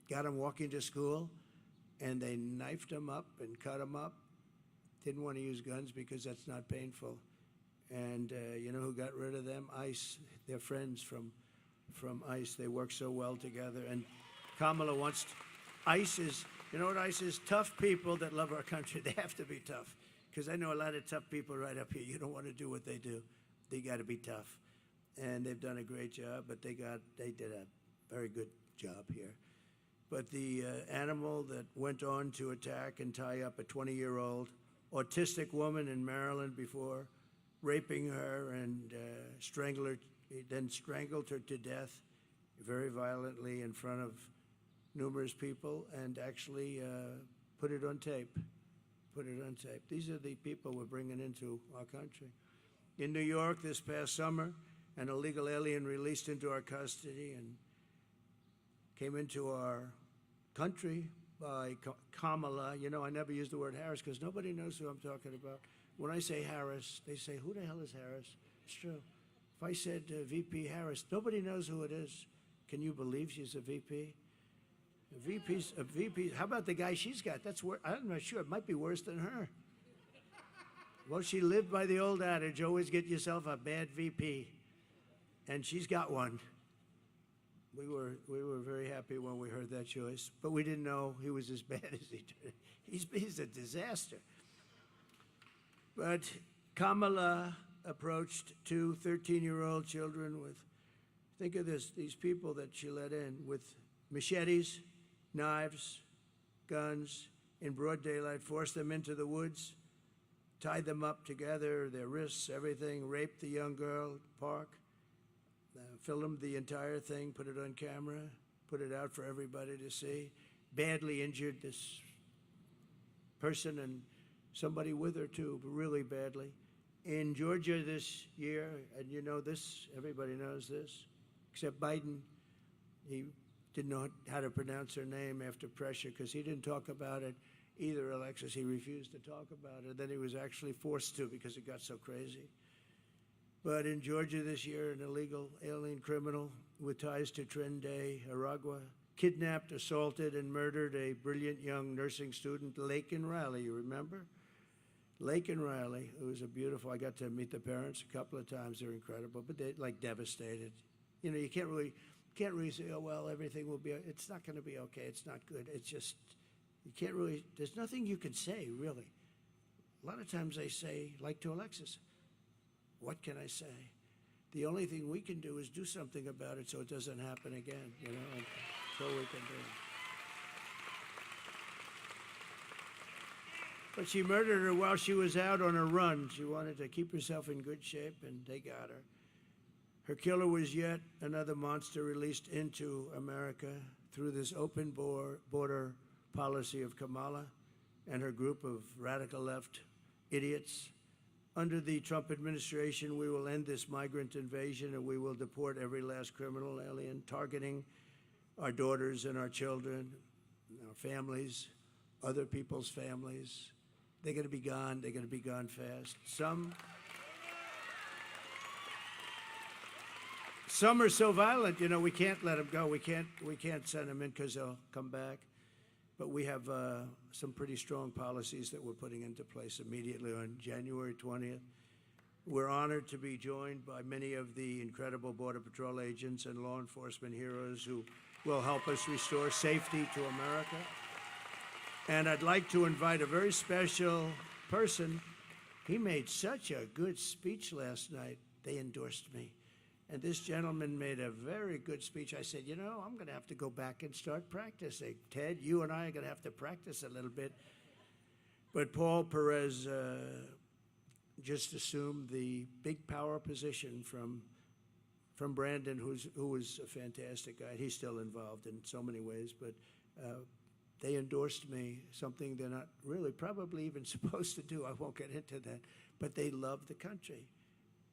got them walking to school, and they knifed them up and cut them up. Didn't want to use guns because that's not painful. And you know who got rid of them? ICE. They're friends from ICE. They work so well together. And Kamala wants, ICE is, you know what ICE is? Tough people that love our country. They have to be tough. Because I know a lot of tough people right up here. You don't want to do what they do. They got to be tough. And they've done a great job, but they did a very good job here. But the animal that went on to attack and tie up a 20-year-old autistic woman in Maryland before, raping her and then strangled her to death very violently in front of numerous people and actually put it on tape. Put it on tape. These are the people we're bringing into our country. In New York this past summer, an illegal alien released into our custody and came into our country by Kamala. You know, I never use the word Harris because nobody knows who I'm talking about. When I say Harris, they say, who the hell is Harris? It's true. If I said VP Harris, nobody knows who it is. Can you believe she's a VP? A VP. How about the guy she's got? That's worse. I'm not sure. It might be worse than her. Well, she lived by the old adage, always get yourself a bad VP. And she's got one. We were very happy when we heard that choice, but we didn't know he was as bad as he did. He's a disaster. But Kamala approached 2 13-year-old children with, think of this, these people that she let in with machetes, knives, guns, in broad daylight, forced them into the woods, tied them up together, their wrists, everything, raped the young girl, park, filmed the entire thing, put it on camera, put it out for everybody to see, badly injured this person and somebody with her too, really badly. In Georgia this year, and you know this, everybody knows this, except Biden, he didn't know how to pronounce her name after pressure because he didn't talk about it either, Alexis. He refused to talk about it. Then he was actually forced to because it got so crazy. But in Georgia this year, an illegal alien criminal with ties to Trinidad, Aragua, kidnapped, assaulted, and murdered a brilliant young nursing student, Laken Riley, you remember? Laken Riley, it was a beautiful, I got to meet the parents a couple of times, they're incredible, but they're like devastated. You know, you can't really say, oh, well, everything will be, it's not gonna be okay, it's not good. It's just, you can't really, there's nothing you can say, really. A lot of times they say, like to Alexis, what can I say? The only thing we can do is do something about it so it doesn't happen again, you know, and that's all we can do. But she murdered her while she was out on a run. She wanted to keep herself in good shape, and they got her. Her killer was yet another monster released into America through this open border policy of Kamala and her group of radical left idiots. Under the Trump administration, we will end this migrant invasion, and we will deport every last criminal alien targeting our daughters and our children, our families, other people's families. They're going to be gone. They're going to be gone fast. Some are so violent, you know, we can't let them go. We can't send them in because they'll come back. But we have some pretty strong policies that we're putting into place immediately on January 20th. We're honored to be joined by many of the incredible Border Patrol agents and law enforcement heroes who will help us restore safety to America. And I'd like to invite a very special person. He made such a good speech last night. They endorsed me. And this gentleman made a very good speech. I said, you know, I'm going to have to go back and start practicing. Ted, you and I are going to have to practice a little bit. But Paul Perez just assumed the big power position from Brandon, who was a fantastic guy. He's still involved in so many ways, but they endorsed me, something they're not really probably even supposed to do. I won't get into that. But they love the country.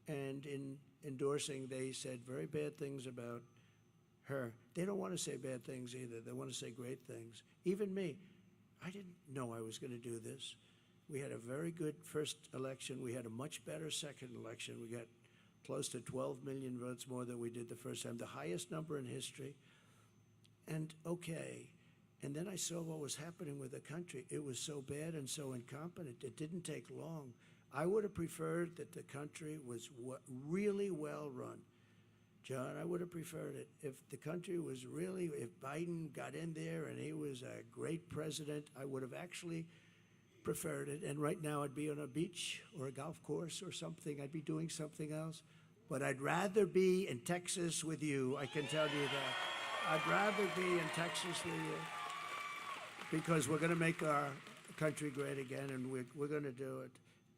And in endorsing, they said very bad things about her. They don't want to say bad things either. They want to say great things. Even me, I didn't know I was going to do this. We had a very good first election. We had a much better second election. We got close to 12 million votes more than we did the first time, the highest number in history. And okay. And then I saw what was happening with the country. It was so bad and so incompetent. It didn't take long. I would have preferred that the country was really well run. John, I would have preferred it. If the country was really, if Biden got in there and he was a great president, I would have actually preferred it. And right now I'd be on a beach or a golf course or something. I'd be doing something else. But I'd rather be in Texas with you, I can tell you that. I'd rather be in Texas with you because we're going to make our country great again, and we're going to do it.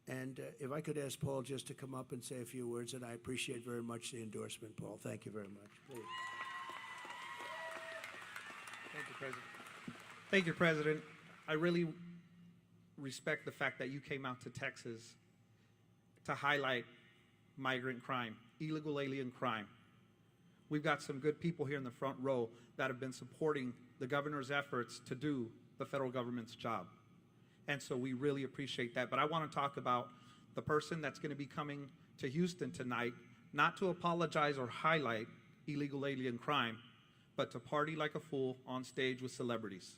And if I could ask Paul just to come up and say a few words, and I appreciate very much the endorsement, Paul. Thank you very much. Please. Thank you, President. Thank you, President. I really respect the fact that you came out to Texas to highlight migrant crime, illegal alien crime. We've got some good people here in the front row that have been supporting the governor's efforts to do the federal government's job. And so we really appreciate that. But I want to talk about the person that's going to be coming to Houston tonight, not to apologize or highlight illegal alien crime, but to party like a fool on stage with celebrities.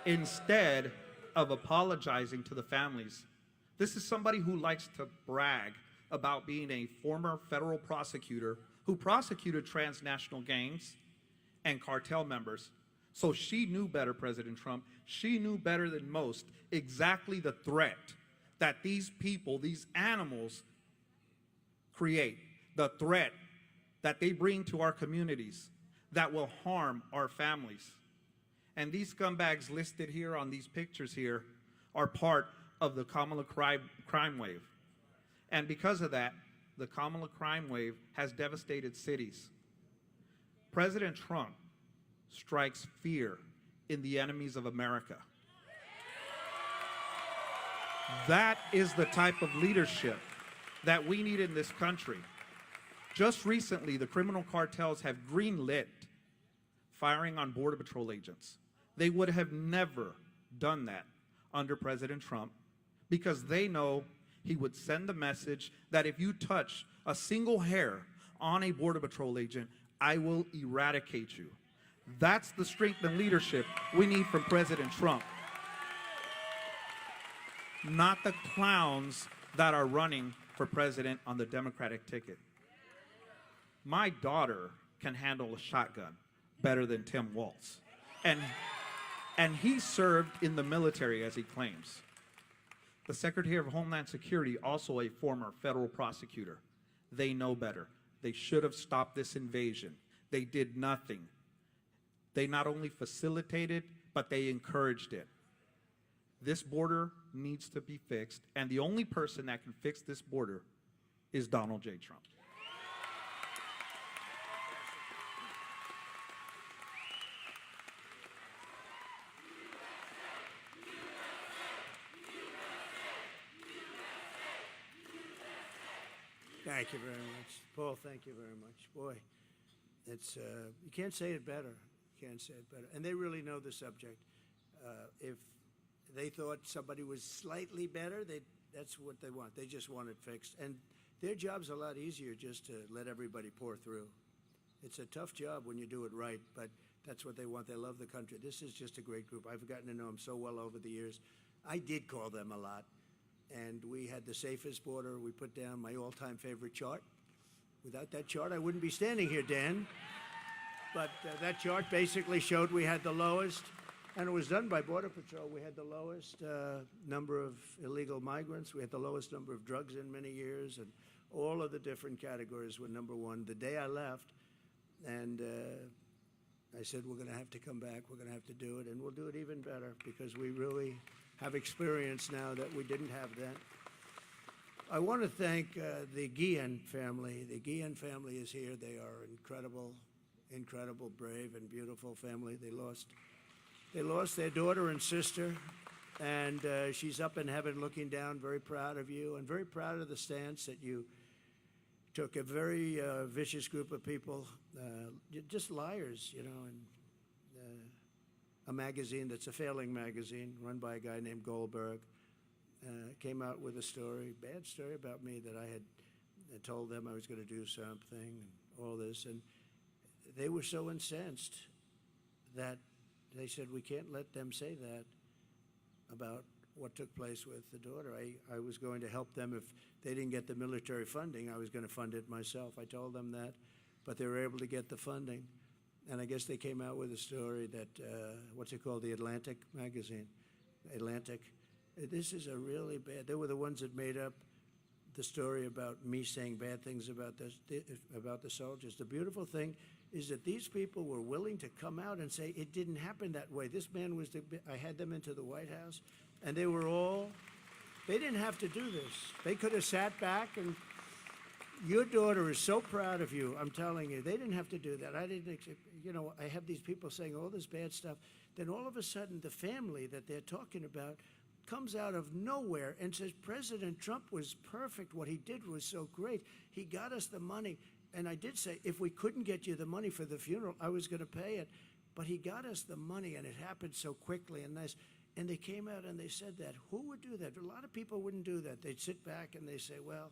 Instead of apologizing to the families, this is somebody who likes to brag about being a former federal prosecutor who prosecuted transnational gangs and cartel members. So she knew better, President Trump. She knew better than most exactly the threat that these people, these animals, create, the threat that they bring to our communities that will harm our families. And these scumbags listed here on these pictures here are part of the Kamala crime wave. And because of that, the Kamala crime wave has devastated cities. President Trump strikes fear in the enemies of America. That is the type of leadership that we need in this country. Just recently, the criminal cartels have greenlit firing on Border Patrol agents. They would have never done that under President Trump because they know he would send the message that if you touch a single hair on a Border Patrol agent, I will eradicate you. That's the strength and leadership we need from President Trump. Not the clowns that are running for president on the Democratic ticket. My daughter can handle a shotgun better than Tim Walz. And he served in the military, as he claims. The Secretary of Homeland Security, also a former federal prosecutor. They know better. They should have stopped this invasion. They did nothing. They not only facilitated, but they encouraged it. This border needs to be fixed, and the only person that can fix this border is Donald J. Trump. Thank you very much. Paul, thank you very much. Boy, it's, you can't say it better. You can't say it better. And they really know the subject. If they thought somebody was slightly better, that's what they want. They just want it fixed. And their job's a lot easier just to let everybody pour through. It's a tough job when you do it right, but that's what they want. They love the country. This is just a great group. I've gotten to know them so well over the years. I did call them a lot. And we had the safest border. We put down my all-time favorite chart. Without that chart, I wouldn't be standing here, Dan. But that chart basically showed we had the lowest, and it was done by Border Patrol. We had the lowest number of illegal migrants. We had the lowest number of drugs in many years, and all of the different categories were number one. The day I left, and I said, we're going to have to come back. We're going to have to do it, and we'll do it even better because we really have experience now that we didn't have then. I want to thank the Guillen family. The Guillen family is here. They are incredible, incredible, brave, and beautiful family. They lost their daughter and sister, and she's up in heaven looking down, very proud of you, and very proud of the stance that you took. A very vicious group of people, just liars, you know, and a magazine that's a failing magazine run by a guy named Goldberg came out with a story, bad story about me, that I had told them I was going to do something and all this. And they were so incensed that they said, we can't let them say that about what took place with the daughter. I was going to help them. If they didn't get the military funding, I was going to fund it myself. I told them that, but they were able to get the funding. And I guess they came out with a story that, what's it called, the Atlantic magazine? Atlantic. This is a really bad, they were the ones that made up the story about me saying bad things about the soldiers. The beautiful thing is that these people were willing to come out and say it didn't happen that way. This man was, I had them into the White House, and they were all, they didn't have to do this. They could have sat back, and your daughter is so proud of you, I'm telling you. They didn't have to do that. I didn't, you know, I have these people saying all this bad stuff. Then all of a sudden, the family that they're talking about comes out of nowhere and says, President Trump was perfect. What he did was so great. He got us the money. And I did say, if we couldn't get you the money for the funeral, I was going to pay it. But he got us the money, and it happened so quickly and nice. And they came out and they said that. Who would do that? A lot of people wouldn't do that. They'd sit back and they say, well,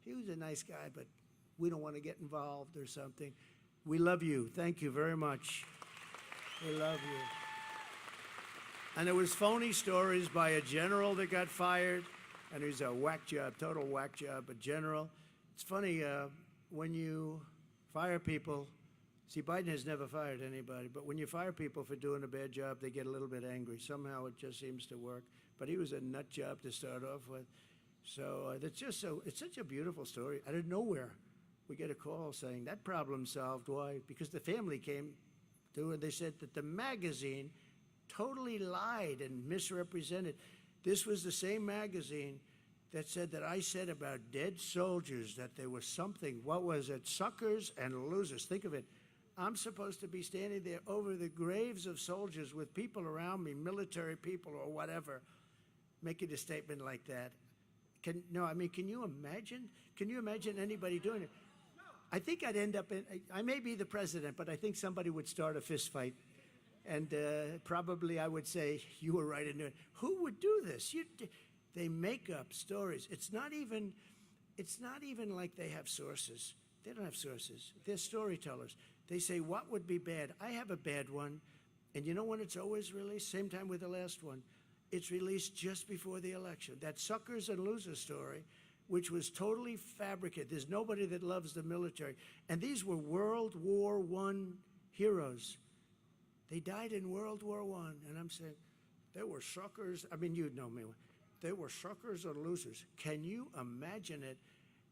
he was a nice guy, but we don't want to get involved or something. We love you. Thank you very much. We love you. And there was phony stories by a general that got fired, and he's a whack job, total whack job, a general. It's funny, when you fire people, see, Biden has never fired anybody, but when you fire people for doing a bad job, they get a little bit angry. Somehow it just seems to work. But he was a nut job to start off with. So that's just so, it's such a beautiful story. Out of nowhere, we get a call saying that problem solved. Why? Because the family came to and they said that the magazine totally lied and misrepresented. This was the same magazine that said that I said about dead soldiers that there was something, what was it, suckers and losers. Think of it. I'm supposed to be standing there over the graves of soldiers with people around me, military people or whatever, making a statement like that. Can you imagine? Can you imagine anybody doing it? I think I'd end up in, I may be the president, but I think somebody would start a fist fight. And probably I would say, you were right in doing it. Who would do this? They make up stories. It's not even like they have sources. They don't have sources. They're storytellers. They say, what would be bad? I have a bad one. And you know when it's always released? Same time with the last one. It's released just before the election. That suckers and losers story, which was totally fabricated. There's nobody that loves the military. And these were World War I heroes. They died in World War I. And I'm saying, they were suckers. I mean, you'd know me. They were suckers and losers. Can you imagine it?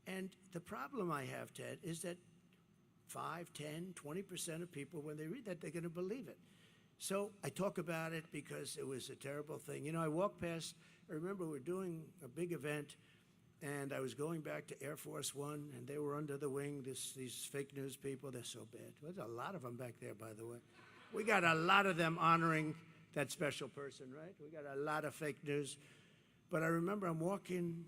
And the problem I have, Ted, is that 5, 10, 20% of people, when they read that, they're going to believe it. So I talk about it because it was a terrible thing. You know, I walked past, I remember we were doing a big event, and I was going back to Air Force One, and they were under the wing, these fake news people. They're so bad. There's a lot of them back there, by the way. We got a lot of them honoring that special person, right? We got a lot of fake news. But I remember I'm walking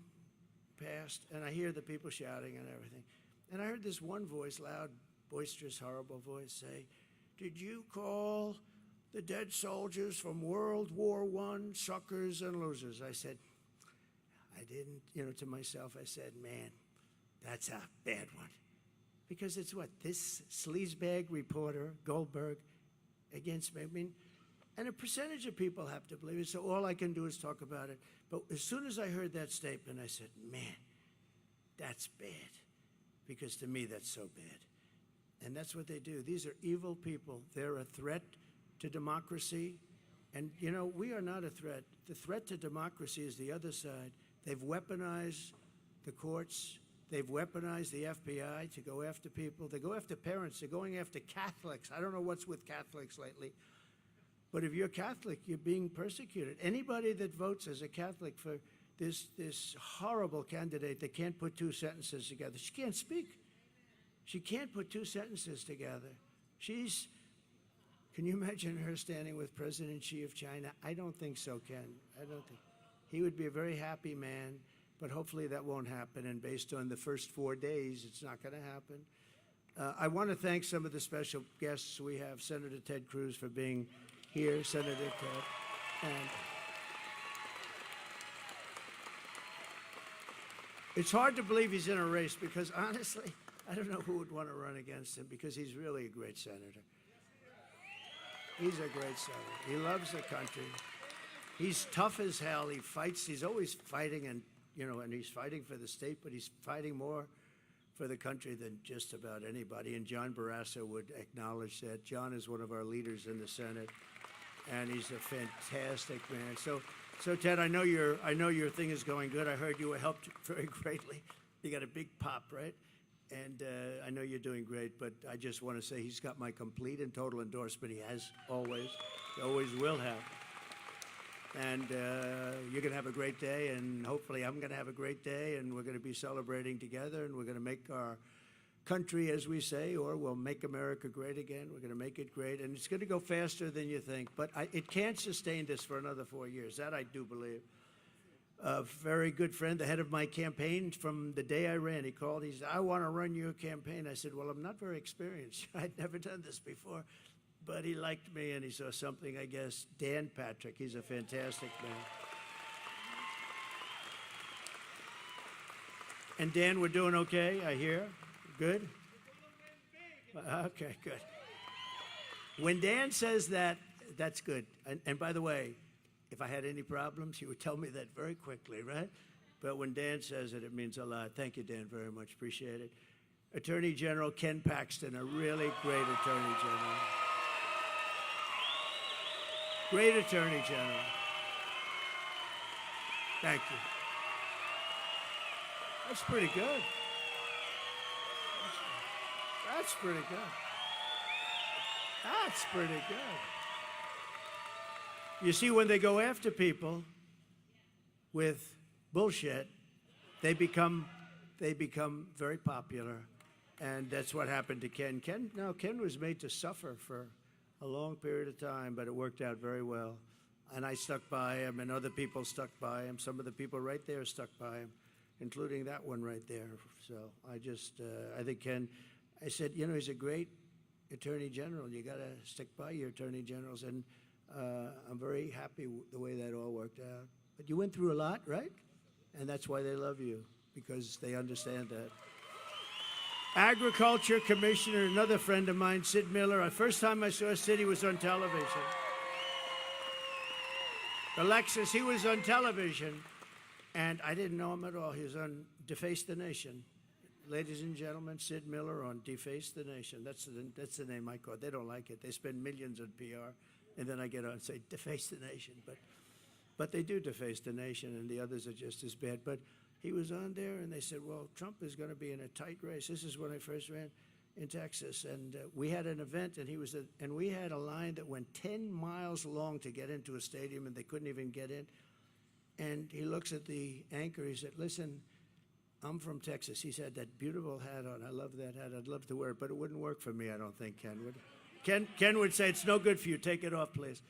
past, and I hear the people shouting and everything. And I heard this one voice, loud, boisterous, horrible voice, say, "Did you call the dead soldiers from World War I suckers and losers?" I said, I didn't, to myself, I said, man, that's a bad one. Because it's what, this sleazebag reporter, Goldberg, against me. I mean, and a percentage of people have to believe it, so all I can do is talk about it. But as soon as I heard that statement, I said, man, that's bad. Because to me, that's so bad. And that's what they do. These are evil people. They're a threat to democracy. And, we are not a threat. The threat to democracy is the other side. They've weaponized the courts. They've weaponized the FBI to go after people. They go after parents. They're going after Catholics. I don't know what's with Catholics lately. But if you're Catholic, you're being persecuted. Anybody that votes as a Catholic for this horrible candidate that can't put two sentences together, she can't speak. She can't put two sentences together. Can you imagine her standing with President Xi of China? I don't think so, Ken. I don't think. He would be a very happy man, but hopefully that won't happen. And based on the first 4 days, it's not going to happen. I want to thank some of the special guests we have. Senator Ted Cruz for being here, Senator Ted. And it's hard to believe he's in a race because, honestly, I don't know who would want to run against him because he's really a great senator. He's a great senator. He loves the country. He's tough as hell. He fights. He's always fighting, and he's fighting for the state, but he's fighting more for the country than just about anybody. And John Barrasso would acknowledge that. John is one of our leaders in the Senate, and he's a fantastic man. So Ted, I know your thing is going good. I heard you were helped very greatly. You got a big pop, right? And I know you're doing great, but I just want to say he's got my complete and total endorsement. He has always. He always will have. And you're going to have a great day, and hopefully I'm going to have a great day, and we're going to be celebrating together, and we're going to make our country, as we say, or we'll make America great again. We're going to make it great, and it's going to go faster than you think. But it can't sustain this for another 4 years. That I do believe. A very good friend, the head of my campaign from the day I ran, he called. He said, "I want to run your campaign." I said, "Well, I'm not very experienced. I'd never done this before." But he liked me, and he saw something, I guess. Dan Patrick, he's a fantastic man. And Dan, we're doing okay, I hear? Good? Okay, good. When Dan says that, that's good. And by the way, if I had any problems, he would tell me that very quickly, right? But when Dan says it, it means a lot. Thank you, Dan, very much. Appreciate it. Attorney General Ken Paxton, a really great Attorney General. Great Attorney General. Thank you. That's pretty good. That's pretty good. That's pretty good. You see, when they go after people with bullshit, they become very popular. And that's what happened to Ken. Ken was made to suffer for a long period of time, but it worked out very well. And I stuck by him, and other people stuck by him. Some of the people right there stuck by him, including that one right there. So I think Ken, I said, he's a great Attorney General. You got to stick by your Attorney Generals. And I'm very happy the way that all worked out. But you went through a lot, right? And that's why they love you, because they understand that. Agriculture Commissioner, another friend of mine, Sid Miller. The first time I saw Sid, he was on television. Alexis, he was on television, and I didn't know him at all. He was on Deface the Nation. Ladies and gentlemen, Sid Miller on Deface the Nation. That's the name I call it. They don't like it. They spend millions on PR, and then I get on and say, Deface the Nation. But they do deface the nation, and the others are just as bad. But he was on there, and they said, well, Trump is going to be in a tight race. This is when I first ran in Texas, and we had an event, and we had a line that went 10 miles long to get into a stadium, and they couldn't even get in. And he looks at the anchor. He said, listen, I'm from Texas. He's had that beautiful hat on. I love that hat. I'd love to wear it, but it wouldn't work for me, I don't think, Ken would. Ken would say, it's no good for you. Take it off, please.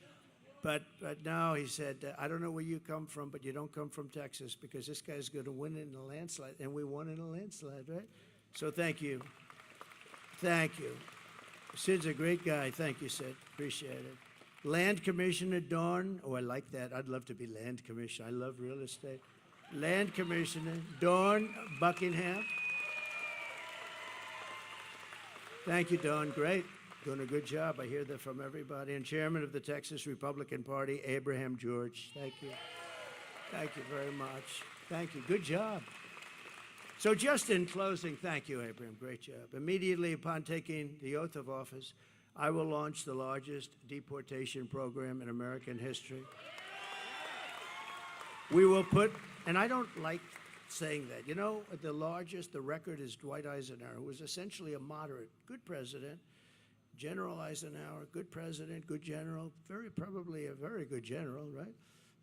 But now he said, I don't know where you come from, but you don't come from Texas, because this guy's going to win in a landslide. And we won in a landslide, right? So thank you. Thank you. Sid's a great guy. Thank you, Sid. Appreciate it. Land Commissioner Dawn. Oh, I like that. I'd love to be Land Commissioner. I love real estate. Land Commissioner Dawn Buckingham. Thank you, Dawn. Great. Doing a good job. I hear that from everybody. And Chairman of the Texas Republican Party, Abraham George. Thank you. Thank you very much. Thank you. Good job. So just in closing, thank you, Abraham. Great job. Immediately upon taking the oath of office, I will launch the largest deportation program in American history. We will put, and I don't like saying that, you know, the record is Dwight Eisenhower, who was essentially a moderate, good president. General Eisenhower, good president, good general, probably a very good general, right?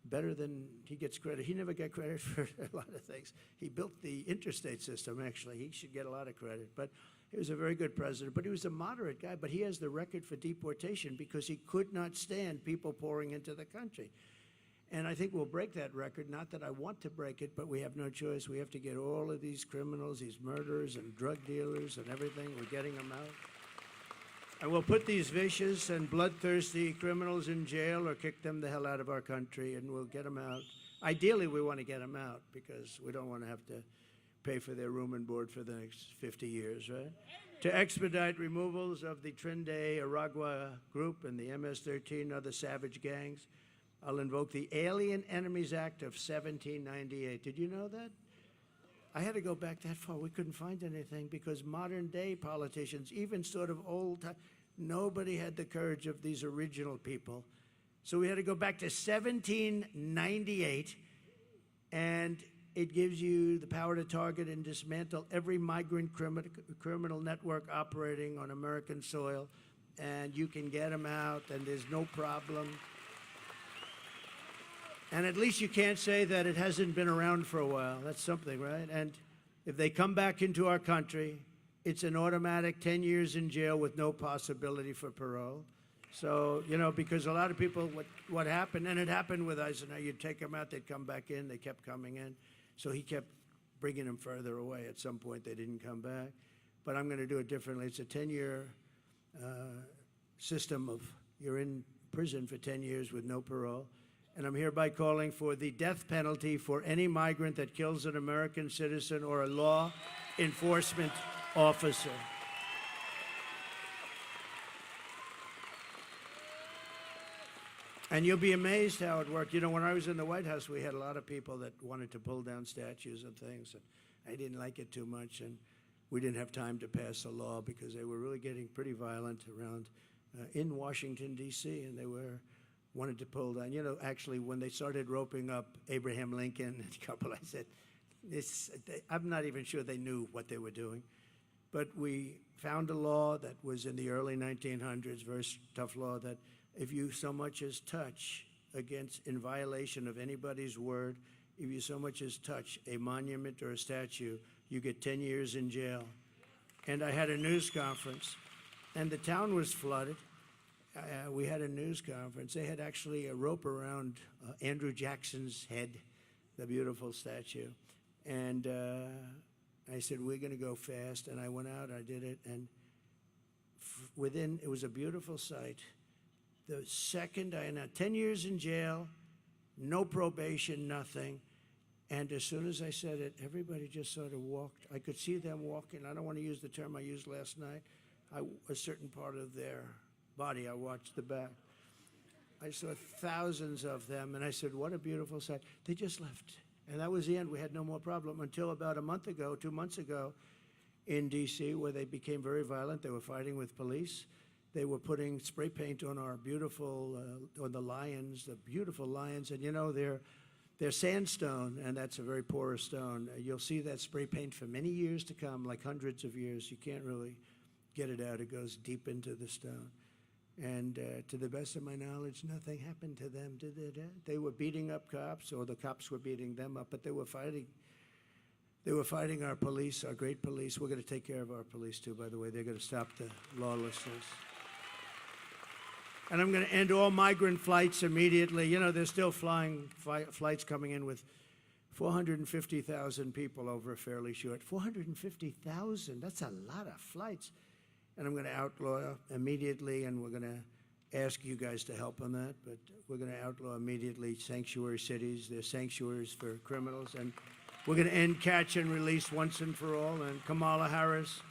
Better than he gets credit. He never got credit for a lot of things. He built the interstate system, actually. He should get a lot of credit. But he was a very good president. But he was a moderate guy. But he has the record for deportation because he could not stand people pouring into the country. And I think we'll break that record. Not that I want to break it, but we have no choice. We have to get all of these criminals, these murderers and drug dealers and everything. We're getting them out. And we'll put these vicious and bloodthirsty criminals in jail or kick them the hell out of our country, and we'll get them out. Ideally, we want to get them out because we don't want to have to pay for their room and board for the next 50 years, right? To expedite removals of the Trinidad Aragua group and the MS-13 other savage gangs, I'll invoke the Alien Enemies Act of 1798. Did you know that? I had to go back that far. We couldn't find anything because modern day politicians, even sort of old time, nobody had the courage of these original people. So we had to go back to 1798, and it gives you the power to target and dismantle every migrant criminal network operating on American soil, and you can get them out, and there's no problem. And at least you can't say that it hasn't been around for a while. That's something, right? And if they come back into our country, it's an automatic 10 years in jail with no possibility for parole. So, you know, because a lot of people, what happened, and it happened with Eisenhower, you'd take them out, they'd come back in, they kept coming in. So he kept bringing them further away. At some point, they didn't come back. But I'm going to do it differently. It's a 10-year system of you're in prison for 10 years with no parole. And I'm hereby calling for the death penalty for any migrant that kills an American citizen or a law enforcement officer. And you'll be amazed how it worked. You know, when I was in the White House, we had a lot of people that wanted to pull down statues and things, and I didn't like it too much, and we didn't have time to pass a law because they were really getting pretty violent around in Washington, D.C., and they wanted to pull down. You know, actually, when they started roping up Abraham Lincoln and a couple, I said, I'm not even sure they knew what they were doing. But we found a law that was in the early 1900s, very tough law, that if you so much as touch in violation of anybody's word, if you so much as touch a monument or a statue, you get 10 years in jail. And I had a news conference, and the town was flooded. We had a news conference. They had actually a rope around Andrew Jackson's head, the beautiful statue. And I said, we're going to go fast. And I went out, I did it. And it was a beautiful sight. The second I announced 10 years in jail, no probation, nothing. And as soon as I said it, everybody just sort of walked. I could see them walking. I don't want to use the term I used last night. A certain part of their body, I watched the back. I saw thousands of them, and I said, what a beautiful sight. They just left. And that was the end. We had no more problem until about a month ago, 2 months ago, in D.C., where they became very violent. They were fighting with police. They were putting spray paint on our beautiful, on the lions, the beautiful lions. And, you know, they're sandstone, and that's a very porous stone. You'll see that spray paint for many years to come, like hundreds of years. You can't really get it out. It goes deep into the stone. And to the best of my knowledge, nothing happened to them, did they? They were beating up cops, or the cops were beating them up, but they were fighting. They were fighting our police, our great police. We're going to take care of our police, too, by the way. They're going to stop the lawlessness. And I'm going to end all migrant flights immediately. You know, they're still flying flights coming in with 450,000 people over a fairly short. 450,000, that's a lot of flights. And I'm going to outlaw immediately, and we're going to ask you guys to help on that, but we're going to outlaw immediately sanctuary cities. They're sanctuaries for criminals, and we're going to end catch and release once and for all. And Kamala Harris,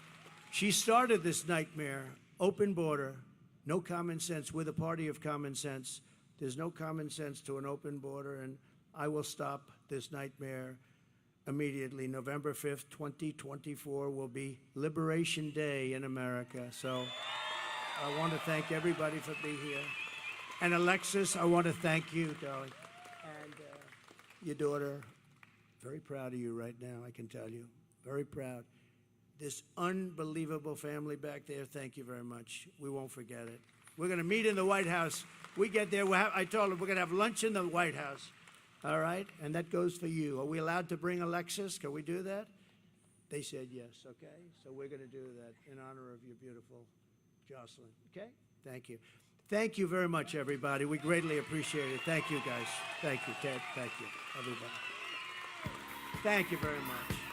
she started this nightmare, open border, no common sense. We're the party of common sense. There's no common sense to an open border, and I will stop this nightmare immediately. November 5th, 2024 will be Liberation Day in America. So I want to thank everybody for being here. And Alexis, I want to thank you, darling. And your daughter, very proud of you right now, I can tell you. Very proud. This unbelievable family back there, thank you very much. We won't forget it. We're going to meet in the White House. We get there, I told them we're going to have lunch in the White House. All right? And that goes for you. Are we allowed to bring Alexis? Can we do that? They said yes, okay? So we're going to do that in honor of your beautiful Jocelyn, okay? Thank you. Thank you very much, everybody. We greatly appreciate it. Thank you, guys. Thank you, Ted. Thank you, everybody. Thank you very much.